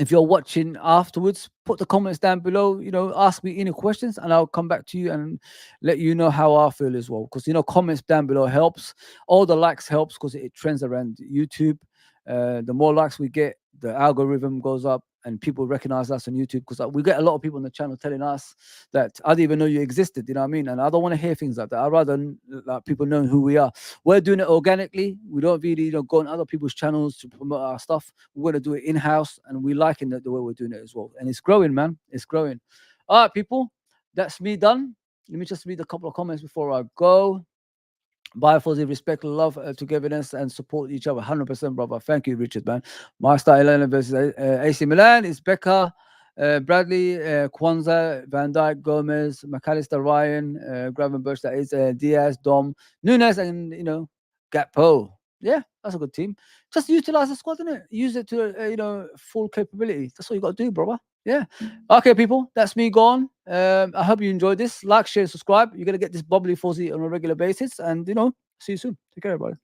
if you're watching afterwards, put the comments down below, ask me any questions, and I'll come back to you and let you know how I feel as well. Because comments down below helps. All the likes helps because it trends around YouTube. The more likes we get, the algorithm goes up and people recognize us on YouTube, because we get a lot of people on the channel telling us that I didn't even know you existed, you know what I mean? And I don't want to hear things like that. I'd rather people knowing who we are. We're doing it organically. We don't really go on other people's channels to promote our stuff. We want to do it in-house, and we liking the way we're doing it as well. And it's growing, man. It's growing. All right, people, that's me done. Let me just read a couple of comments before I go. Bye, Fuzzy. Respect, love, togetherness, and support each other. 100%, brother. Thank you, Richard, man. Master Elena versus AC Milan is Becca, Bradley, Kwanzaa, Van Dijk, Gomez, McAllister, Ryan, Gravenberch, that is Diaz, Dom, Nunes, and, Gakpo. Yeah, that's a good team. Just utilize the squad, innit? Use it to, full capability. That's what you got to do, brother. Yeah. Okay, people, that's me gone. I hope you enjoyed this. Like, share, subscribe. You're gonna get this bubbly fuzzy on a regular basis, and see you soon. Take care, everybody.